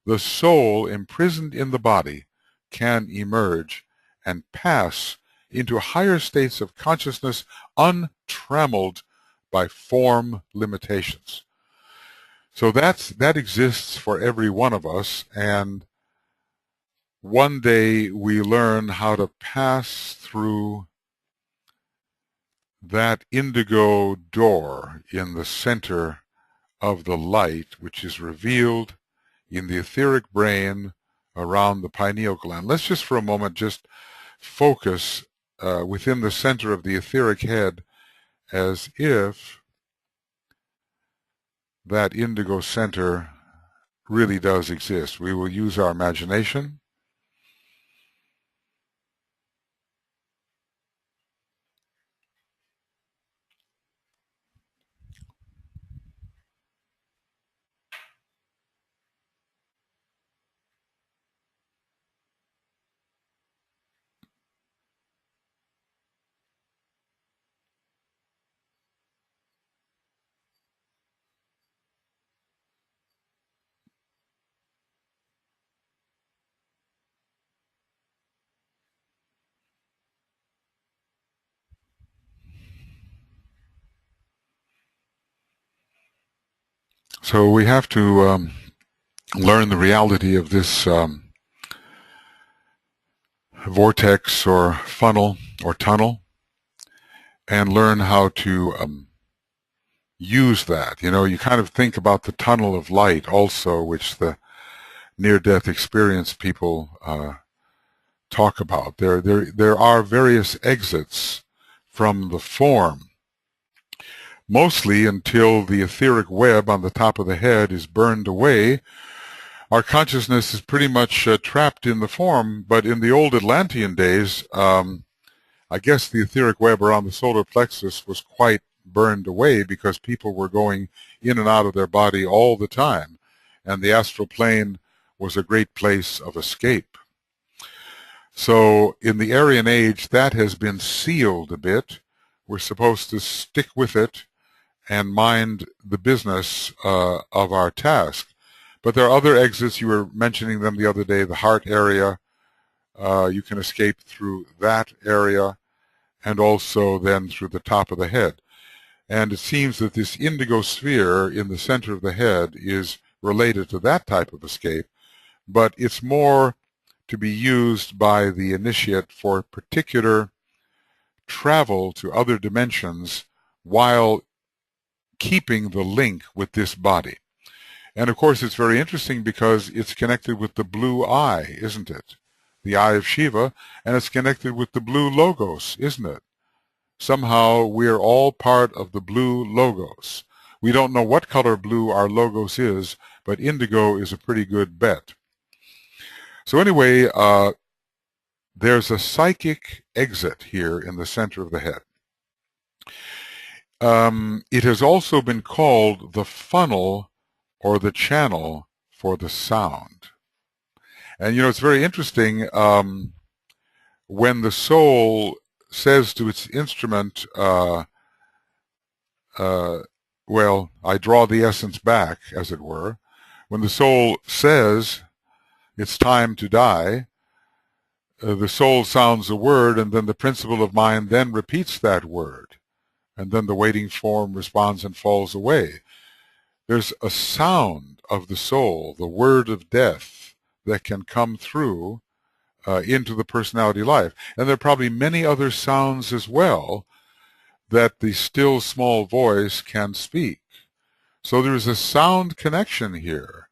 the soul imprisoned in the body can emerge and pass into higher states of consciousness untrammeled by form limitations. So that exists for every one of us, and one day we learn how to pass through that indigo door in the center of the light, which is revealed in the etheric brain around the pineal gland. Let's just for a moment just focus within the center of the etheric head as if that indigo center really does exist. We will use our imagination. So we have to learn the reality of this vortex or funnel or tunnel, and learn how to use that. You kind of think about the tunnel of light also, which the near-death experience people talk about. There are various exits from the form, mostly until the etheric web on the top of the head is burned away. Our consciousness is pretty much trapped in the form, but in the old Atlantean days, I guess the etheric web around the solar plexus was quite burned away because people were going in and out of their body all the time, and the astral plane was a great place of escape. So in the Aryan Age, that has been sealed a bit. We're supposed to stick with it and mind the business of our task. But there are other exits. You were mentioning them the other day, the heart area. You can escape through that area, and also then through the top of the head. And it seems that this indigo sphere in the center of the head is related to that type of escape, but it's more to be used by the initiate for particular travel to other dimensions while keeping the link with this body. And of course it's very interesting because it's connected with the blue eye, isn't it? The eye of Shiva, and it's connected with the blue logos, isn't it? Somehow we're all part of the blue logos. We don't know what color blue our logos is, but indigo is a pretty good bet. So anyway, there's a psychic exit here in the center of the head. It has also been called the funnel or the channel for the sound. And it's very interesting when the soul says to its instrument, well, I draw the essence back, as it were. When the soul says it's time to die, the soul sounds a word, and then the principle of mind then repeats that word. And then the waiting form responds and falls away. There's a sound of the soul, the word of death, that can come through into the personality life. And there are probably many other sounds as well that the still small voice can speak. So there's a sound connection here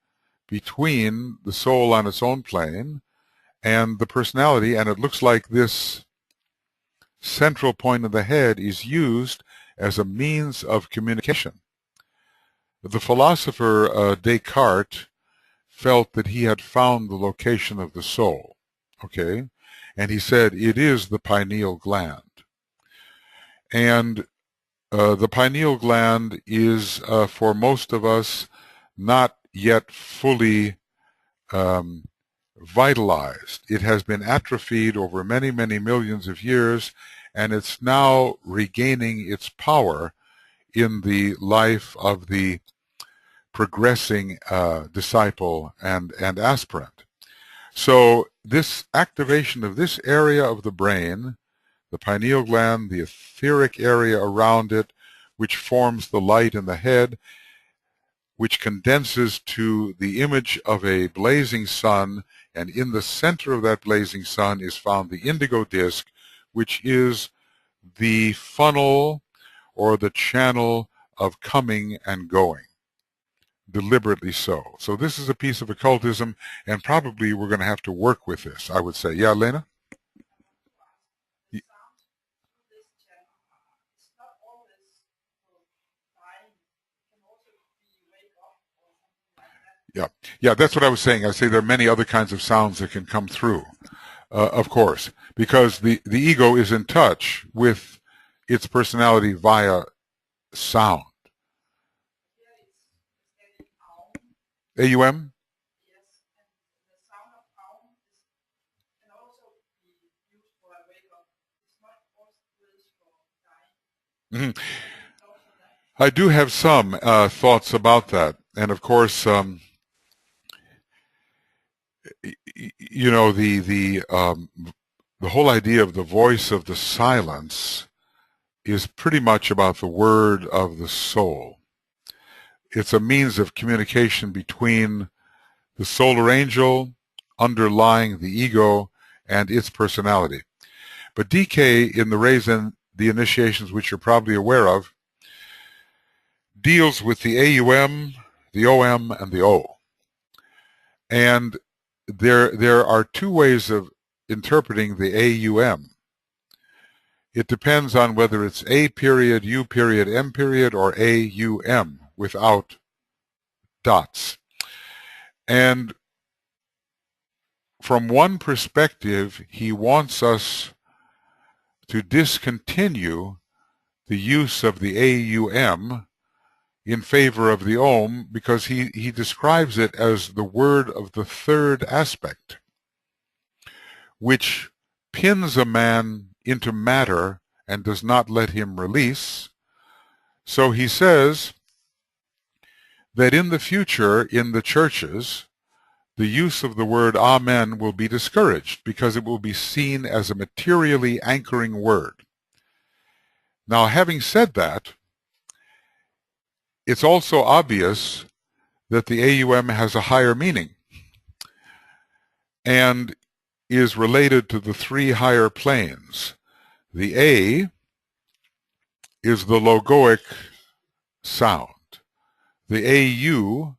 between the soul on its own plane and the personality, and it looks like this central point of the head is used as a means of communication. The philosopher Descartes felt that he had found the location of the soul, okay? And he said it is the pineal gland. And the pineal gland is, for most of us, not yet fully vitalized. It has been atrophied over many, many millions of years, and it's now regaining its power in the life of the progressing disciple and aspirant. So this activation of this area of the brain, the pineal gland, the etheric area around it, which forms the light in the head, which condenses to the image of a blazing sun, and in the center of that blazing sun is found the indigo disc, which is the funnel or the channel of coming and going, deliberately so. So this is a piece of occultism, and probably we're going to have to work with this, I would say. Yeah, Lena? Yeah, yeah, that's what I was saying. I say there are many other kinds of sounds that can come through, of course, because the ego is in touch with its personality via sound. AUM? Mm-hmm. I do have some thoughts about that, and of course, you know, the whole idea of the voice of the silence is pretty much about the word of the soul. It's a means of communication between the solar angel underlying the ego and its personality. But DK in the Raisin, the initiations which you're probably aware of, deals with the AUM, the OM, and the O. And there are two ways of interpreting the AUM. It depends on whether it's A period, U period, M period, or AUM without dots. And from one perspective, he wants us to discontinue the use of the AUM in favor of the OM, because he describes it as the word of the third aspect, which pins a man into matter and does not let him release. So he says that in the future, in the churches, the use of the word Amen will be discouraged because it will be seen as a materially anchoring word. Now, having said that, it's also obvious that the AUM has a higher meaning and is related to the three higher planes. The A is the logoic sound. The AU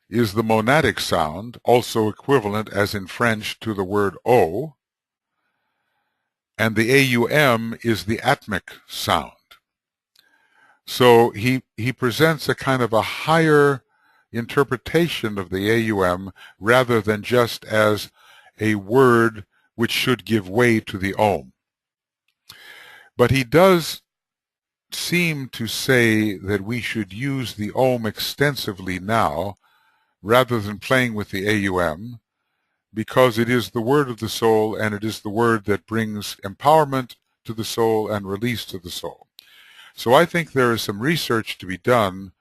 is the monadic sound, also equivalent as in French to the word O. And the AUM is the atmic sound. So he presents a kind of a higher interpretation of the AUM rather than just as a word which should give way to the OM. But he does seem to say that we should use the OM extensively now rather than playing with the AUM, because it is the word of the soul, and it is the word that brings empowerment to the soul and release to the soul. So I think there is some research to be done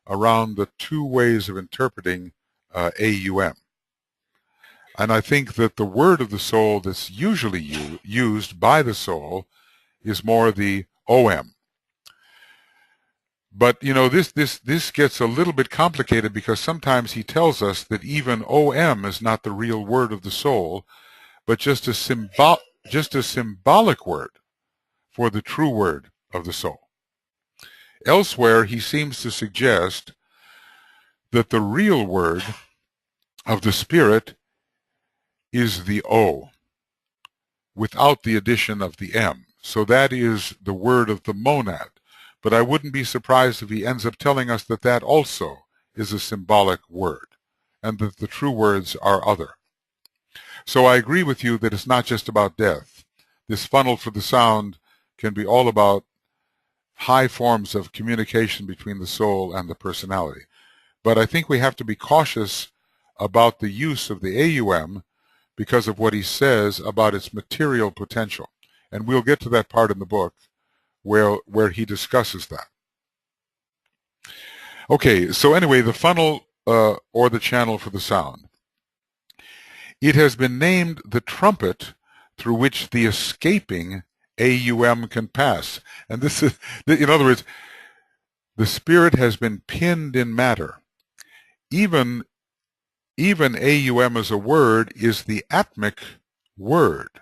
around the two ways of interpreting AUM. And I think that the word of the soul that's usually used by the soul is more the OM. But, you know, this gets a little bit complicated, because sometimes he tells us that even OM is not the real word of the soul, but just a symbolic word for the true word of the soul. Elsewhere, he seems to suggest that the real word of the spirit is the O, without the addition of the M. So that is the word of the monad. but I wouldn't be surprised if he ends up telling us that that also is a symbolic word, and that the true words are other. So I agree with you that it's not just about death. This funnel for the sound can be all about high forms of communication between the soul and the personality. But I think we have to be cautious about the use of the AUM because of what he says about its material potential. And we'll get to that part in the book where he discusses that. Okay, so anyway, the funnel or the channel for the sound. It has been named the trumpet through which the escaping AUM can pass. And this is, in other words, the spirit has been pinned in matter. Even AUM as a word is the atmic word.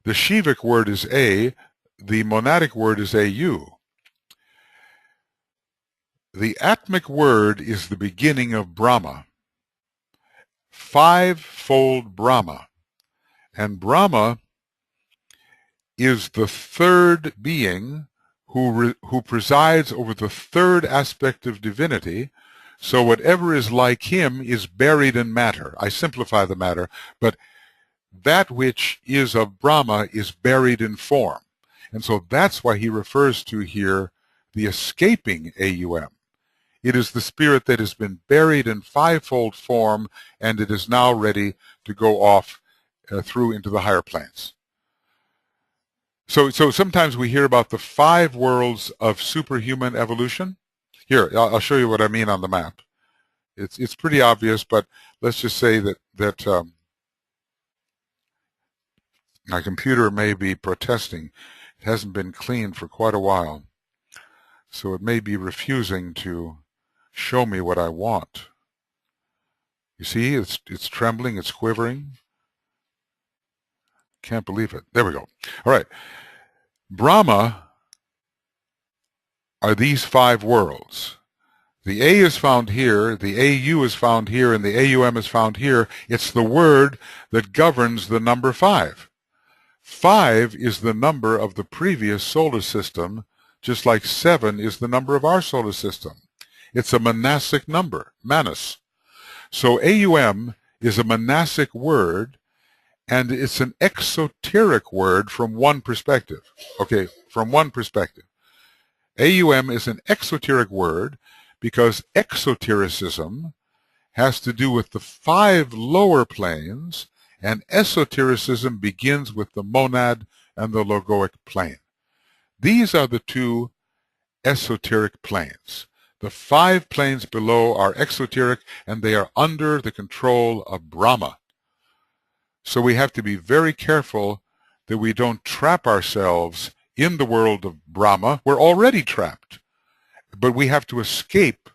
The Shivic word is A, the monadic word is AU. The atmic word is the beginning of Brahma, five-fold Brahma. And Brahma is the third being who presides over the third aspect of divinity. So whatever is like him is buried in matter. I simplify the matter, but that which is of Brahma is buried in form. And so that's why he refers to here the escaping AUM. It is the spirit that has been buried in fivefold form, and it is now ready to go off through into the higher planes. So sometimes we hear about the 5 worlds of superhuman evolution. Here, I'll show you what I mean on the map. It's pretty obvious, but let's just say that my computer may be protesting. It hasn't been cleaned for quite a while, so it may be refusing to show me what I want. You see, it's trembling, it's quivering. Can't believe it. There we go. All right. Brahma are these 5 worlds. The A is found here, the AU is found here, and the AUM is found here. It's the word that governs the number 5. 5 is the number of the previous solar system, just like 7 is the number of our solar system. It's a monastic number, manas. So AUM is a monastic word, and it's an exoteric word from one perspective. Okay, from one perspective. AUM is an exoteric word because exotericism has to do with the 5 lower planes, and esotericism begins with the monad and the logoic plane. These are the 2 esoteric planes. The 5 planes below are exoteric, and they are under the control of Brahma. So we have to be very careful that we don't trap ourselves in the world of Brahma. We're already trapped, but we have to escape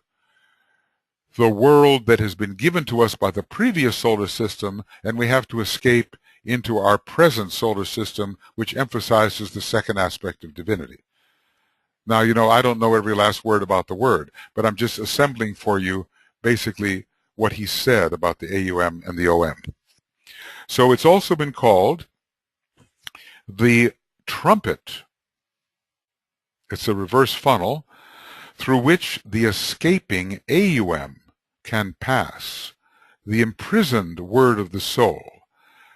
the world that has been given to us by the previous solar system, and we have to escape into our present solar system, which emphasizes the second aspect of divinity. Now, you know, I don't know every last word about the word, but I'm just assembling for you basically what he said about the AUM and the OM. So it's also been called the trumpet. It's a reverse funnel through which the escaping AUM can pass, the imprisoned word of the soul.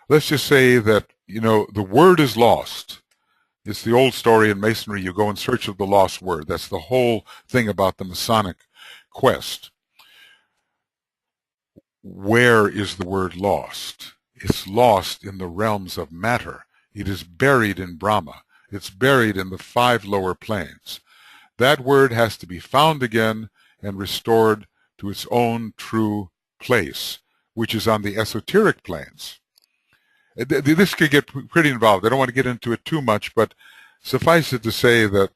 Let's just say that, you know, the word is lost. It's the old story in Masonry, you go in search of the lost word. That's the whole thing about the Masonic quest. Where is the word lost? It's lost in the realms of matter. It is buried in Brahma. It's buried in the 5 lower planes. That word has to be found again and restored to its own true place, which is on the esoteric planes. This could get pretty involved. I don't want to get into it too much, but suffice it to say that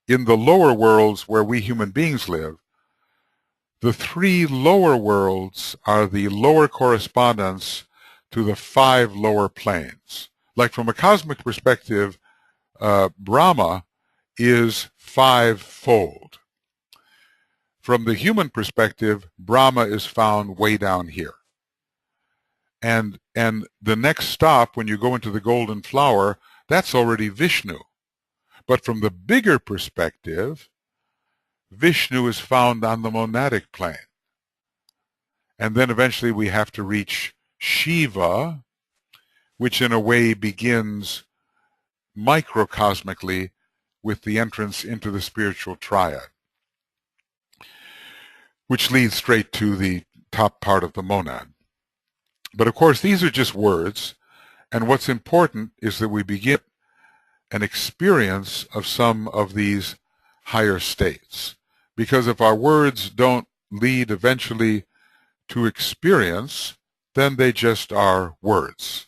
in the lower worlds where we human beings live, the 3 lower worlds are the lower correspondence to the 5 lower planes. Like from a cosmic perspective, Brahma is 5-fold. From the human perspective, Brahma is found way down here. And the next stop, when you go into the golden flower, that's already Vishnu. But from the bigger perspective, Vishnu is found on the monadic plane. And then eventually we have to reach Shiva, which in a way begins microcosmically with the entrance into the spiritual triad, which leads straight to the top part of the monad. But of course, these are just words, and what's important is that we begin an experience of some of these higher states. Because if our words don't lead eventually to experience, then they just are words,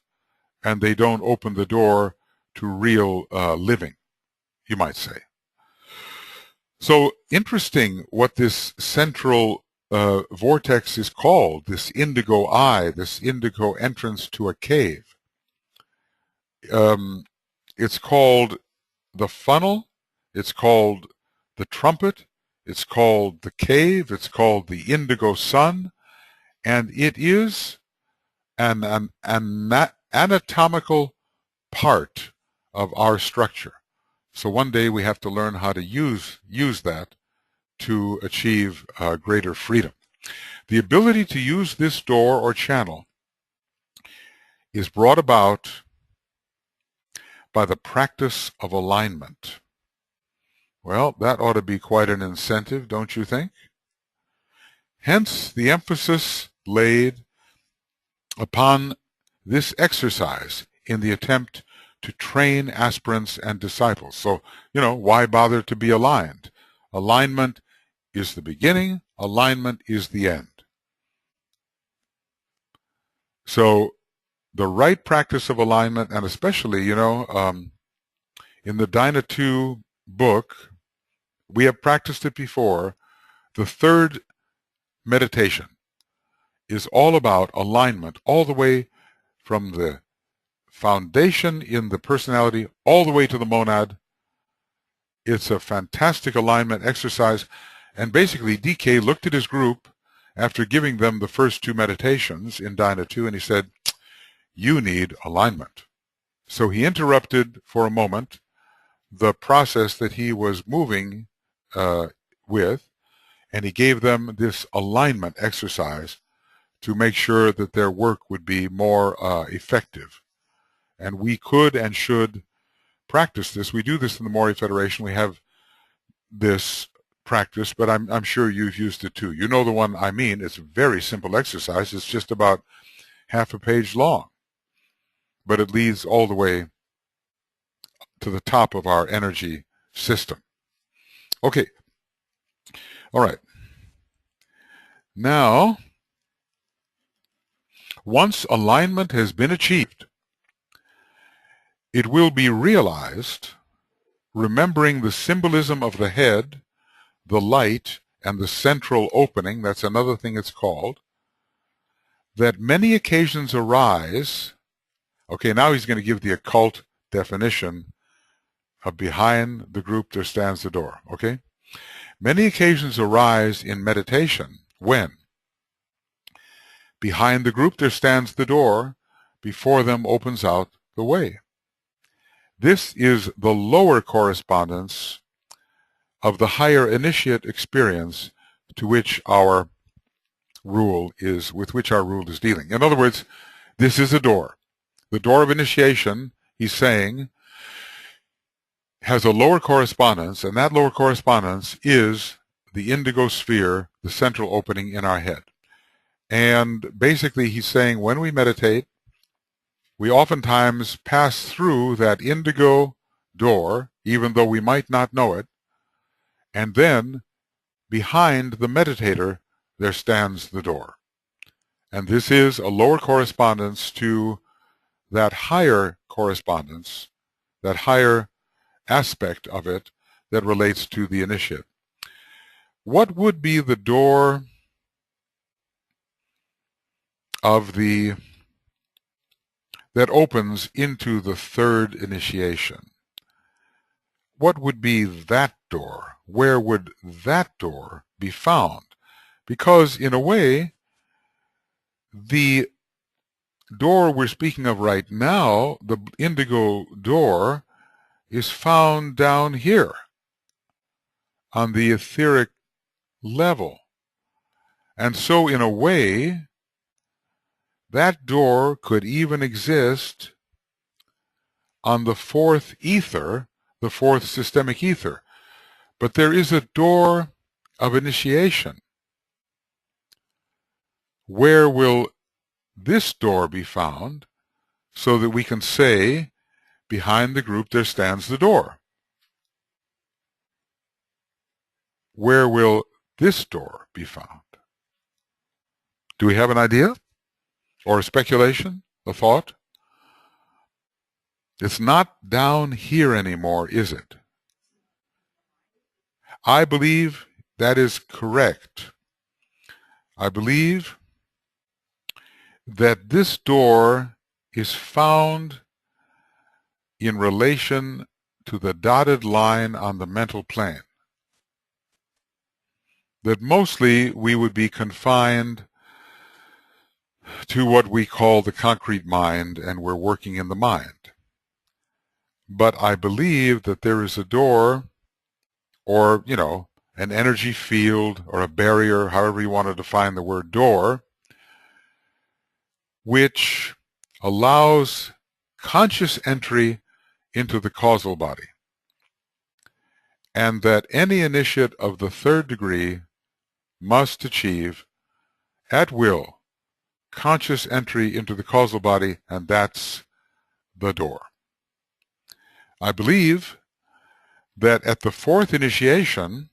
and they don't open the door to real living, you might say. So interesting what this central vortex is called, this indigo eye, this indigo entrance to a cave. It's called the funnel, it's called the trumpet, it's called the cave, it's called the indigo sun, and it is an anatomical part of our structure. So one day we have to learn how to use that to achieve greater freedom. The ability to use this door or channel is brought about by the practice of alignment. Well, that ought to be quite an incentive, don't you think? Hence the emphasis laid upon this exercise in the attempt to train aspirants and disciples. So, why bother to be aligned? Alignment is the beginning, alignment is the end. So the right practice of alignment, and especially, in the Dina 2 book, we have practiced it before. The third meditation is all about alignment, all the way from the foundation in the personality all the way to the monad. It's a fantastic alignment exercise. And basically, DK looked at his group after giving them the first two meditations in Dina 2, and he said, "You need alignment." So he interrupted for a moment the process that he was moving with, and he gave them this alignment exercise to make sure that their work would be more effective. And we could and should practice this. We do this in the Mori Federation. We have this practice, but I'm sure you've used it too. You know the one I mean. It's a very simple exercise. It's just about half a page long, but it leads all the way to the top of our energy system. Okay. All right. Now, once alignment has been achieved, it will be realized, remembering the symbolism of the head, the light, and the central opening, that's another thing it's called, that many occasions arise. Okay, now he's going to give the occult definition of behind the group there stands the door, okay? Many occasions arise in meditation when behind the group there stands the door, before them opens out the way. This is the lower correspondence of the higher initiate experience to which our rule is, with which our rule is dealing. In other words, this is a door. The door of initiation, he's saying, has a lower correspondence, and that lower correspondence is the indigo sphere, the central opening in our head. And basically he's saying when we meditate, we oftentimes pass through that indigo door, even though we might not know it, and then behind the meditator there stands the door. And this is a lower correspondence to that higher correspondence, that higher aspect of it that relates to the initiate. What would be the door of that opens into the third initiation? What would be that door? Where would that door be found? Because in a way, the door we're speaking of right now, the indigo door, is found down here on the etheric level. And so in a way, that door could even exist on the fourth ether, the fourth systemic ether. But there is a door of initiation. Where will this door be found so that we can say, behind the group there stands the door? Where will this door be found? Do we have an idea? Or a speculation? A thought? It's not down here anymore, is it? I believe that is correct. I believe that this door is found in relation to the dotted line on the mental plane. That mostly we would be confined to what we call the concrete mind, and we're working in the mind. But I believe that there is a door, or, an energy field, or a barrier, however you want to define the word door, which allows conscious entry into the causal body. And that any initiate of the third degree must achieve, at will, conscious entry into the causal body, and that's the door. I believe that at the fourth initiation,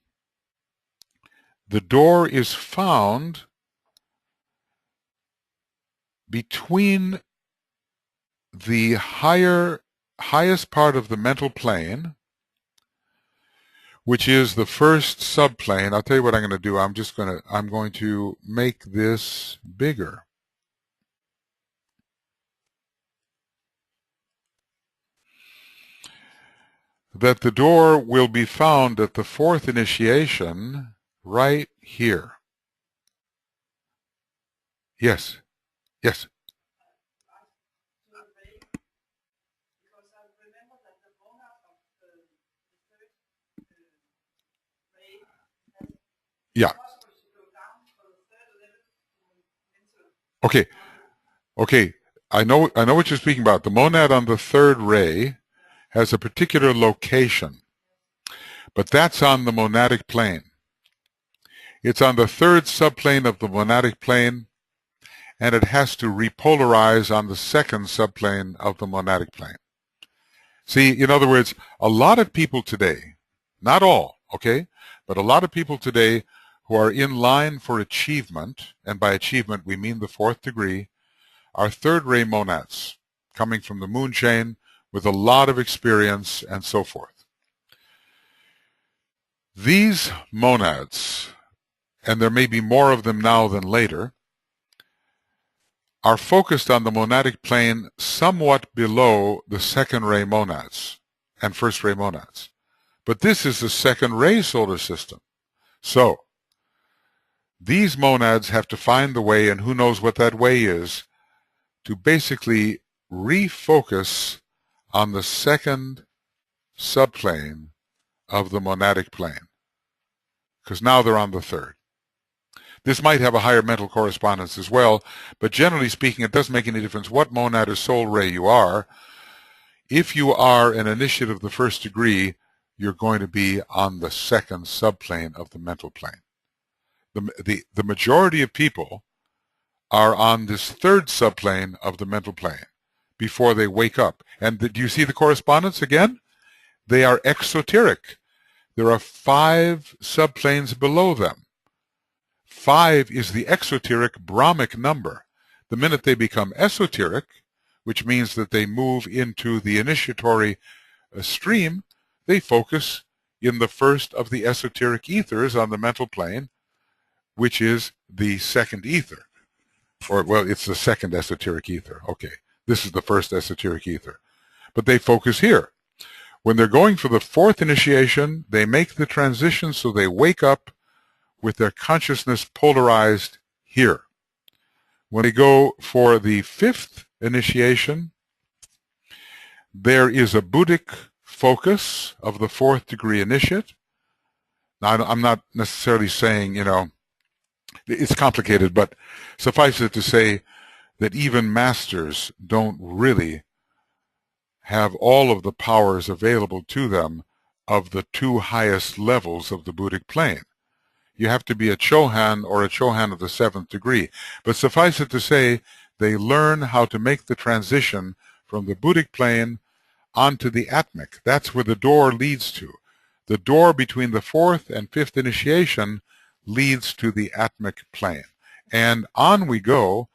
the door is found between the highest part of the mental plane, which is the first subplane. I'll tell you what I'm going to do. I'm going to make this bigger. That the door will be found at the fourth initiation right here. Yes. Yes. Yeah. Okay. Okay. I know what you're speaking about. The monad on the third ray has a particular location, but that's on the monadic plane. It's on the third subplane of the monadic plane, and it has to repolarize on the second subplane of the monadic plane. See, in other words, a lot of people today, not all, okay, but a lot of people today who are in line for achievement, and by achievement we mean the fourth degree, are third ray monads coming from the moon chain with a lot of experience and so forth. These monads, and there may be more of them now than later, are focused on the monadic plane somewhat below the second ray monads and first ray monads. But this is the second ray solar system. So, these monads have to find the way, and who knows what that way is, to basically refocus on the second subplane of the monadic plane. Because now they're on the third. This might have a higher mental correspondence as well, but generally speaking, it doesn't make any difference what monad or soul ray you are. If you are an initiate of the first degree, you're going to be on the second subplane of the mental plane. The majority of people are on this third subplane of the mental plane before they wake up. And do you see the correspondence again? They are exoteric. There are 5 subplanes below them. 5 is the exoteric Brahmic number. The minute they become esoteric, which means that they move into the initiatory stream, they focus in the first of the esoteric ethers on the mental plane, which is the second ether. Or, well, it's the second esoteric ether. Okay, this is the first esoteric ether. But they focus here. When they're going for the fourth initiation, they make the transition so they wake up with their consciousness polarized here. When they go for the fifth initiation, there is a Buddhic focus of the fourth degree initiate. Now, I'm not necessarily saying, it's complicated, but suffice it to say that even masters don't really have all of the powers available to them of the two highest levels of the Buddhic plane. You have to be a Chohan or a Chohan of the seventh degree. But suffice it to say, they learn how to make the transition from the Buddhic plane onto the Atmic. That's where the door leads to. The door between the fourth and fifth initiation leads to the Atmic plane. And on we go.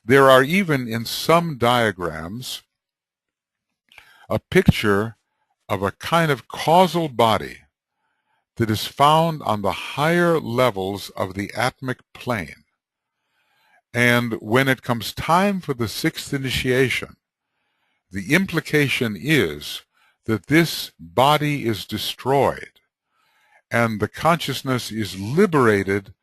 There are even in some diagrams a picture of a kind of causal body that is found on the higher levels of the Atmic plane. And when it comes time for the sixth initiation, the implication is that this body is destroyed and the consciousness is liberated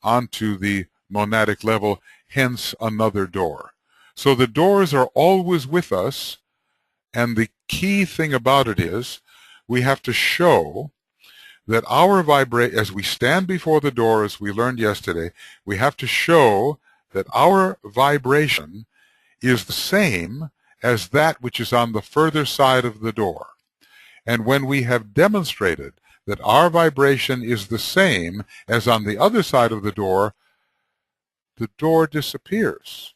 onto the monadic level, hence another door. So the doors are always with us, and the key thing about it is we have to show that our vibration, as we stand before the door, as we learned yesterday, we have to show that our vibration is the same as that which is on the further side of the door. And when we have demonstrated that our vibration is the same as on the other side of the door disappears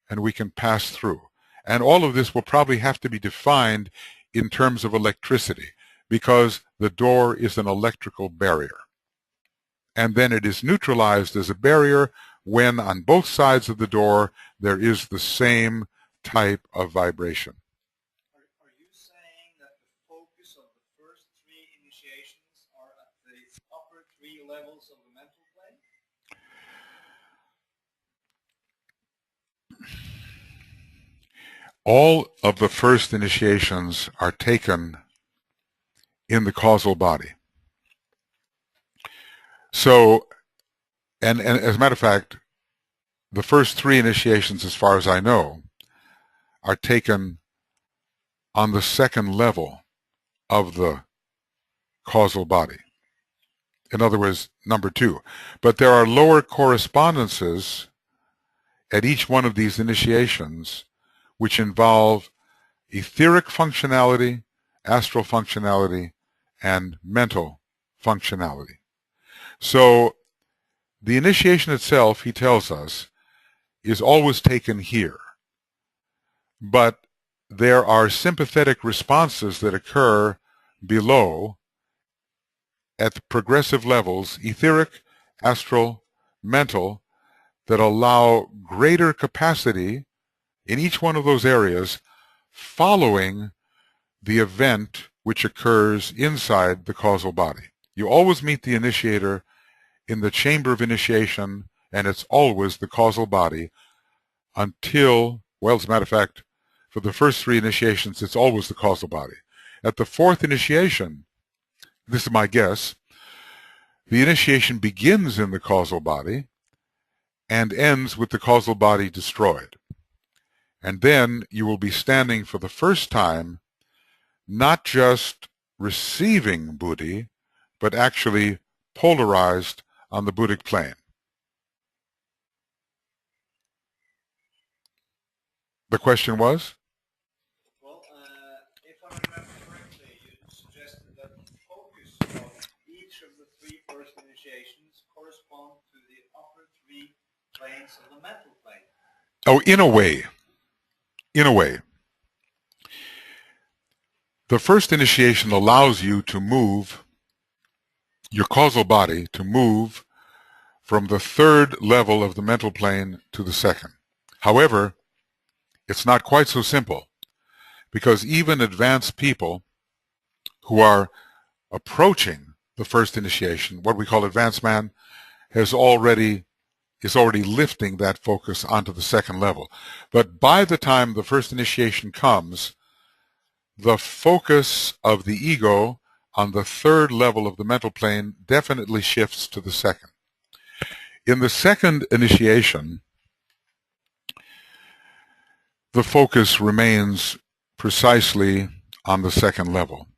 and we can pass through. And all of this will probably have to be defined in terms of electricity, because the door is an electrical barrier. And then it is neutralized as a barrier when on both sides of the door there is the same type of vibration. Are you saying that the focus of the first three initiations are at the upper three levels of the mental plane? All of the first initiations are taken in the causal body. So, and as a matter of fact, the first three initiations, as far as I know, are taken on the second level of the causal body. In other words, number two. But there are lower correspondences at each one of these initiations which involve etheric functionality, astral functionality, and mental functionality. So the initiation itself, he tells us, is always taken here. But there are sympathetic responses that occur below at the progressive levels, etheric, astral, mental, that allow greater capacity in each one of those areas following the event which occurs inside the causal body. You always meet the initiator in the chamber of initiation, and it's always the causal body until, well, as a matter of fact, for the first three initiations, it's always the causal body. At the fourth initiation, this is my guess, the initiation begins in the causal body and ends with the causal body destroyed. And then you will be standing for the first time, not just receiving Buddhi, but actually polarized on the Buddhic plane. The question was? Well, if I remember correctly, you suggested that the focus of each of the three first initiations correspond to the upper three planes of the mental plane. Oh, in a way. In a way. The first initiation allows you to move your causal body, to move from the third level of the mental plane to the second. However, it's not quite so simple, because even advanced people who are approaching the first initiation, what we call advanced man, is already lifting that focus onto the second level. But by the time the first initiation comes, the focus of the ego on the third level of the mental plane definitely shifts to the second. In the second initiation, the focus remains precisely on the second level.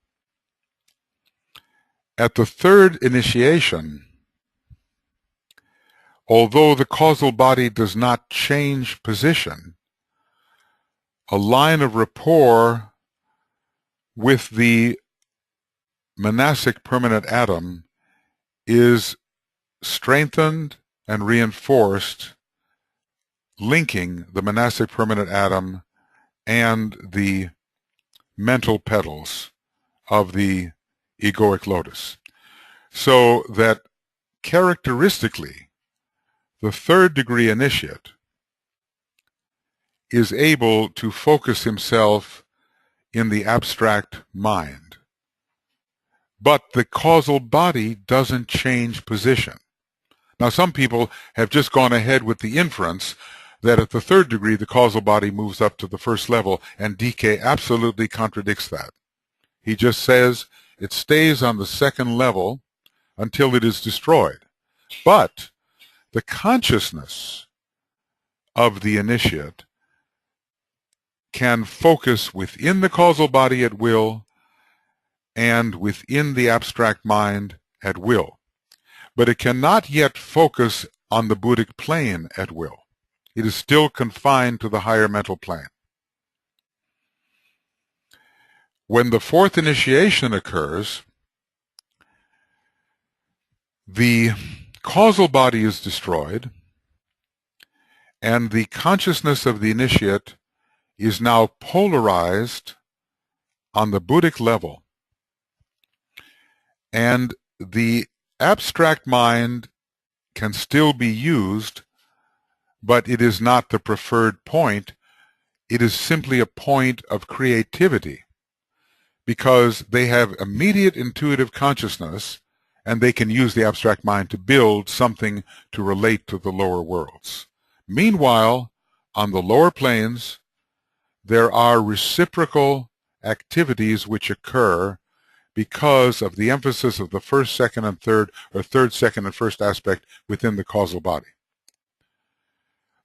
At the third initiation, although the causal body does not change position, a line of rapport with the monastic permanent atom is strengthened and reinforced, linking the monastic permanent atom and the mental petals of the egoic lotus. So that characteristically, the third degree initiate is able to focus himself in the abstract mind. But the causal body doesn't change position. Now, some people have just gone ahead with the inference that at the third degree, the causal body moves up to the first level, and DK absolutely contradicts that. He just says it stays on the second level until it is destroyed. But the consciousness of the initiate can focus within the causal body at will and within the abstract mind at will. But it cannot yet focus on the Buddhic plane at will. It is still confined to the higher mental plane. When the fourth initiation occurs, the causal body is destroyed, and the consciousness of the initiate is now polarized on the Buddhic level. And the abstract mind can still be used, but it is not the preferred point. It is simply a point of creativity, because they have immediate intuitive consciousness, and they can use the abstract mind to build something to relate to the lower worlds. Meanwhile, on the lower planes, there are reciprocal activities which occur because of the emphasis of the first, second, and third, or third, second, and first aspect within the causal body.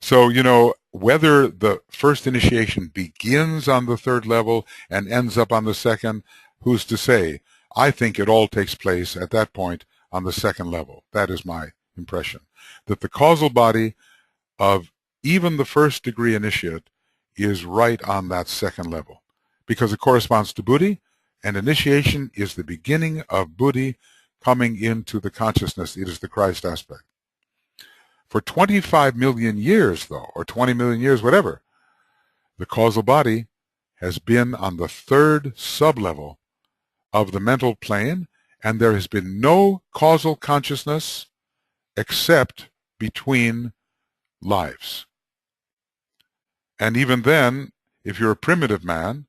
So, whether the first initiation begins on the third level and ends up on the second, who's to say? I think it all takes place at that point on the second level. That is my impression. That the causal body of even the first degree initiate is right on that second level, because it corresponds to Buddhi, and initiation is the beginning of Buddhi coming into the consciousness. It is the Christ aspect. For 25 million years, though, or 20 million years, whatever, the causal body has been on the third sublevel of the mental plane, and there has been no causal consciousness except between lives. And even then, if you're a primitive man,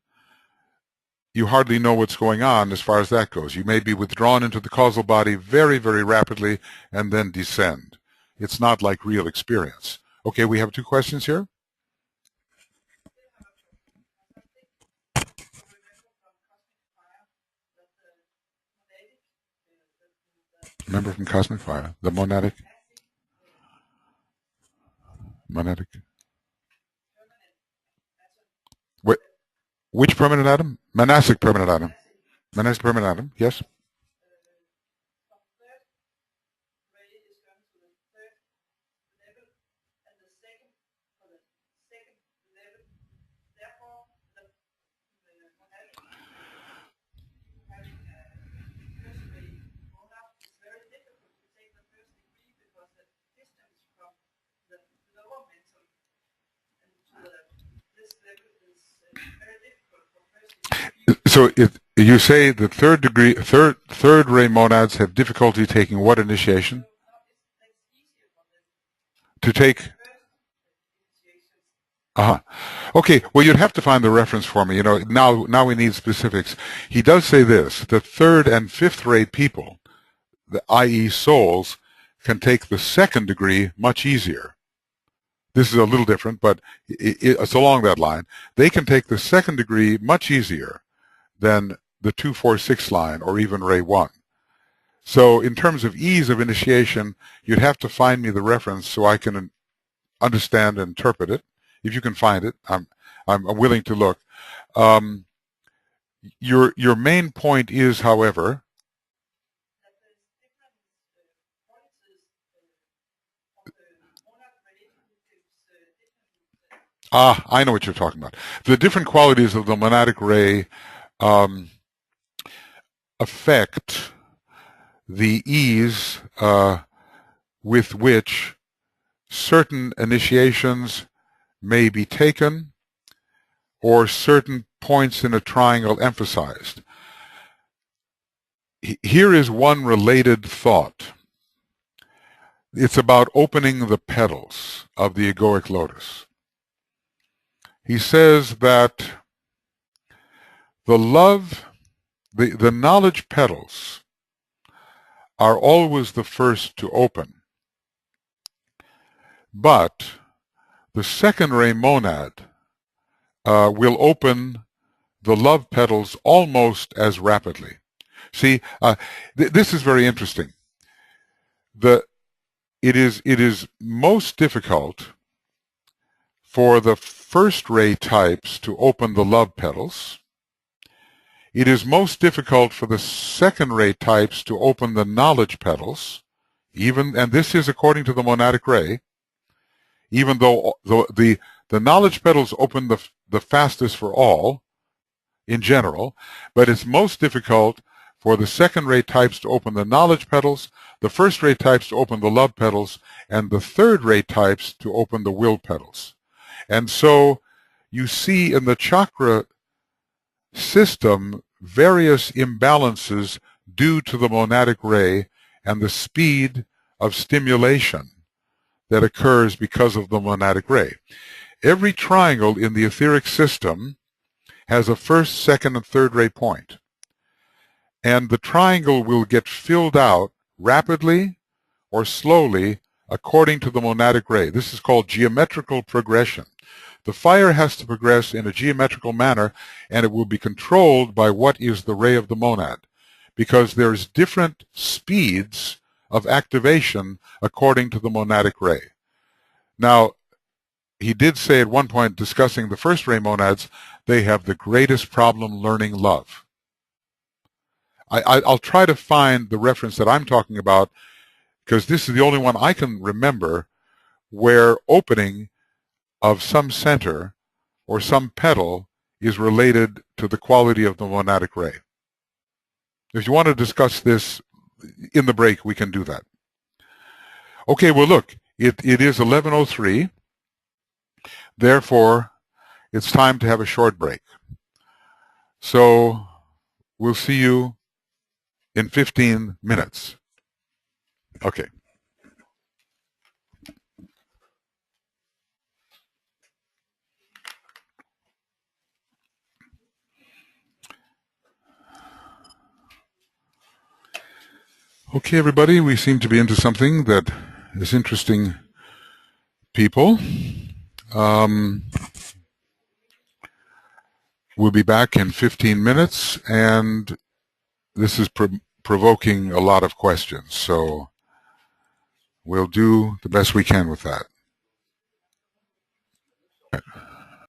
you hardly know what's going on as far as that goes. You may be withdrawn into the causal body very, very rapidly and then descend. It's not like real experience. Okay, we have two questions here. Remember from Cosmic Fire, the monadic? Monadic? Which permanent atom? Monastic permanent atom. Monastic permanent atom, yes. So you say the third ray monads have difficulty taking what initiation? To take. Okay, well, you'd have to find the reference for me. Now we need specifics. He does say this: the third and fifth ray people, i.e. souls, can take the second degree much easier. This is a little different, but it's along that line. They can take the second degree much easier than the 2, 4, 6 line, or even ray 1. So in terms of ease of initiation, you'd have to find me the reference so I can understand and interpret it. If you can find it, I'm willing to look. Your main point is, however, I know what you're talking about. The different qualities of the monadic ray um, affect the ease with which certain initiations may be taken or certain points in a triangle emphasized. Here is one related thought. It's about opening the petals of the egoic lotus. He says that the knowledge petals are always the first to open, but the second ray monad will open the love petals almost as rapidly. See, this is very interesting. It is most difficult for the first ray types to open the love petals. It is most difficult for the second ray types to open the knowledge petals, and this is according to the monadic ray, even though the knowledge petals open the fastest for all in general, but it's most difficult for the second ray types to open the knowledge petals, the first ray types to open the love petals, and the third ray types to open the will petals. And so you see in the chakra system various imbalances due to the monadic ray and the speed of stimulation that occurs because of the monadic ray. Every triangle in the etheric system has a first, second, and third ray point. And the triangle will get filled out rapidly or slowly according to the monadic ray. This is called geometrical progression. The fire has to progress in a geometrical manner, and it will be controlled by what is the ray of the monad, because there's different speeds of activation according to the monadic ray. Now, he did say at one point, discussing the first ray monads, they have the greatest problem learning love. I'll try to find the reference that I'm talking about, because this is the only one I can remember where opening of some center or some petal is related to the quality of the monadic ray. If you want to discuss this in the break, we can do that. Okay, well, look, it is 11:03. Therefore, it's time to have a short break. So we'll see you in 15 minutes. Okay. Okay, everybody, we seem to be into something that is interesting people. We'll be back in 15 minutes, and this is provoking a lot of questions, so we'll do the best we can with that.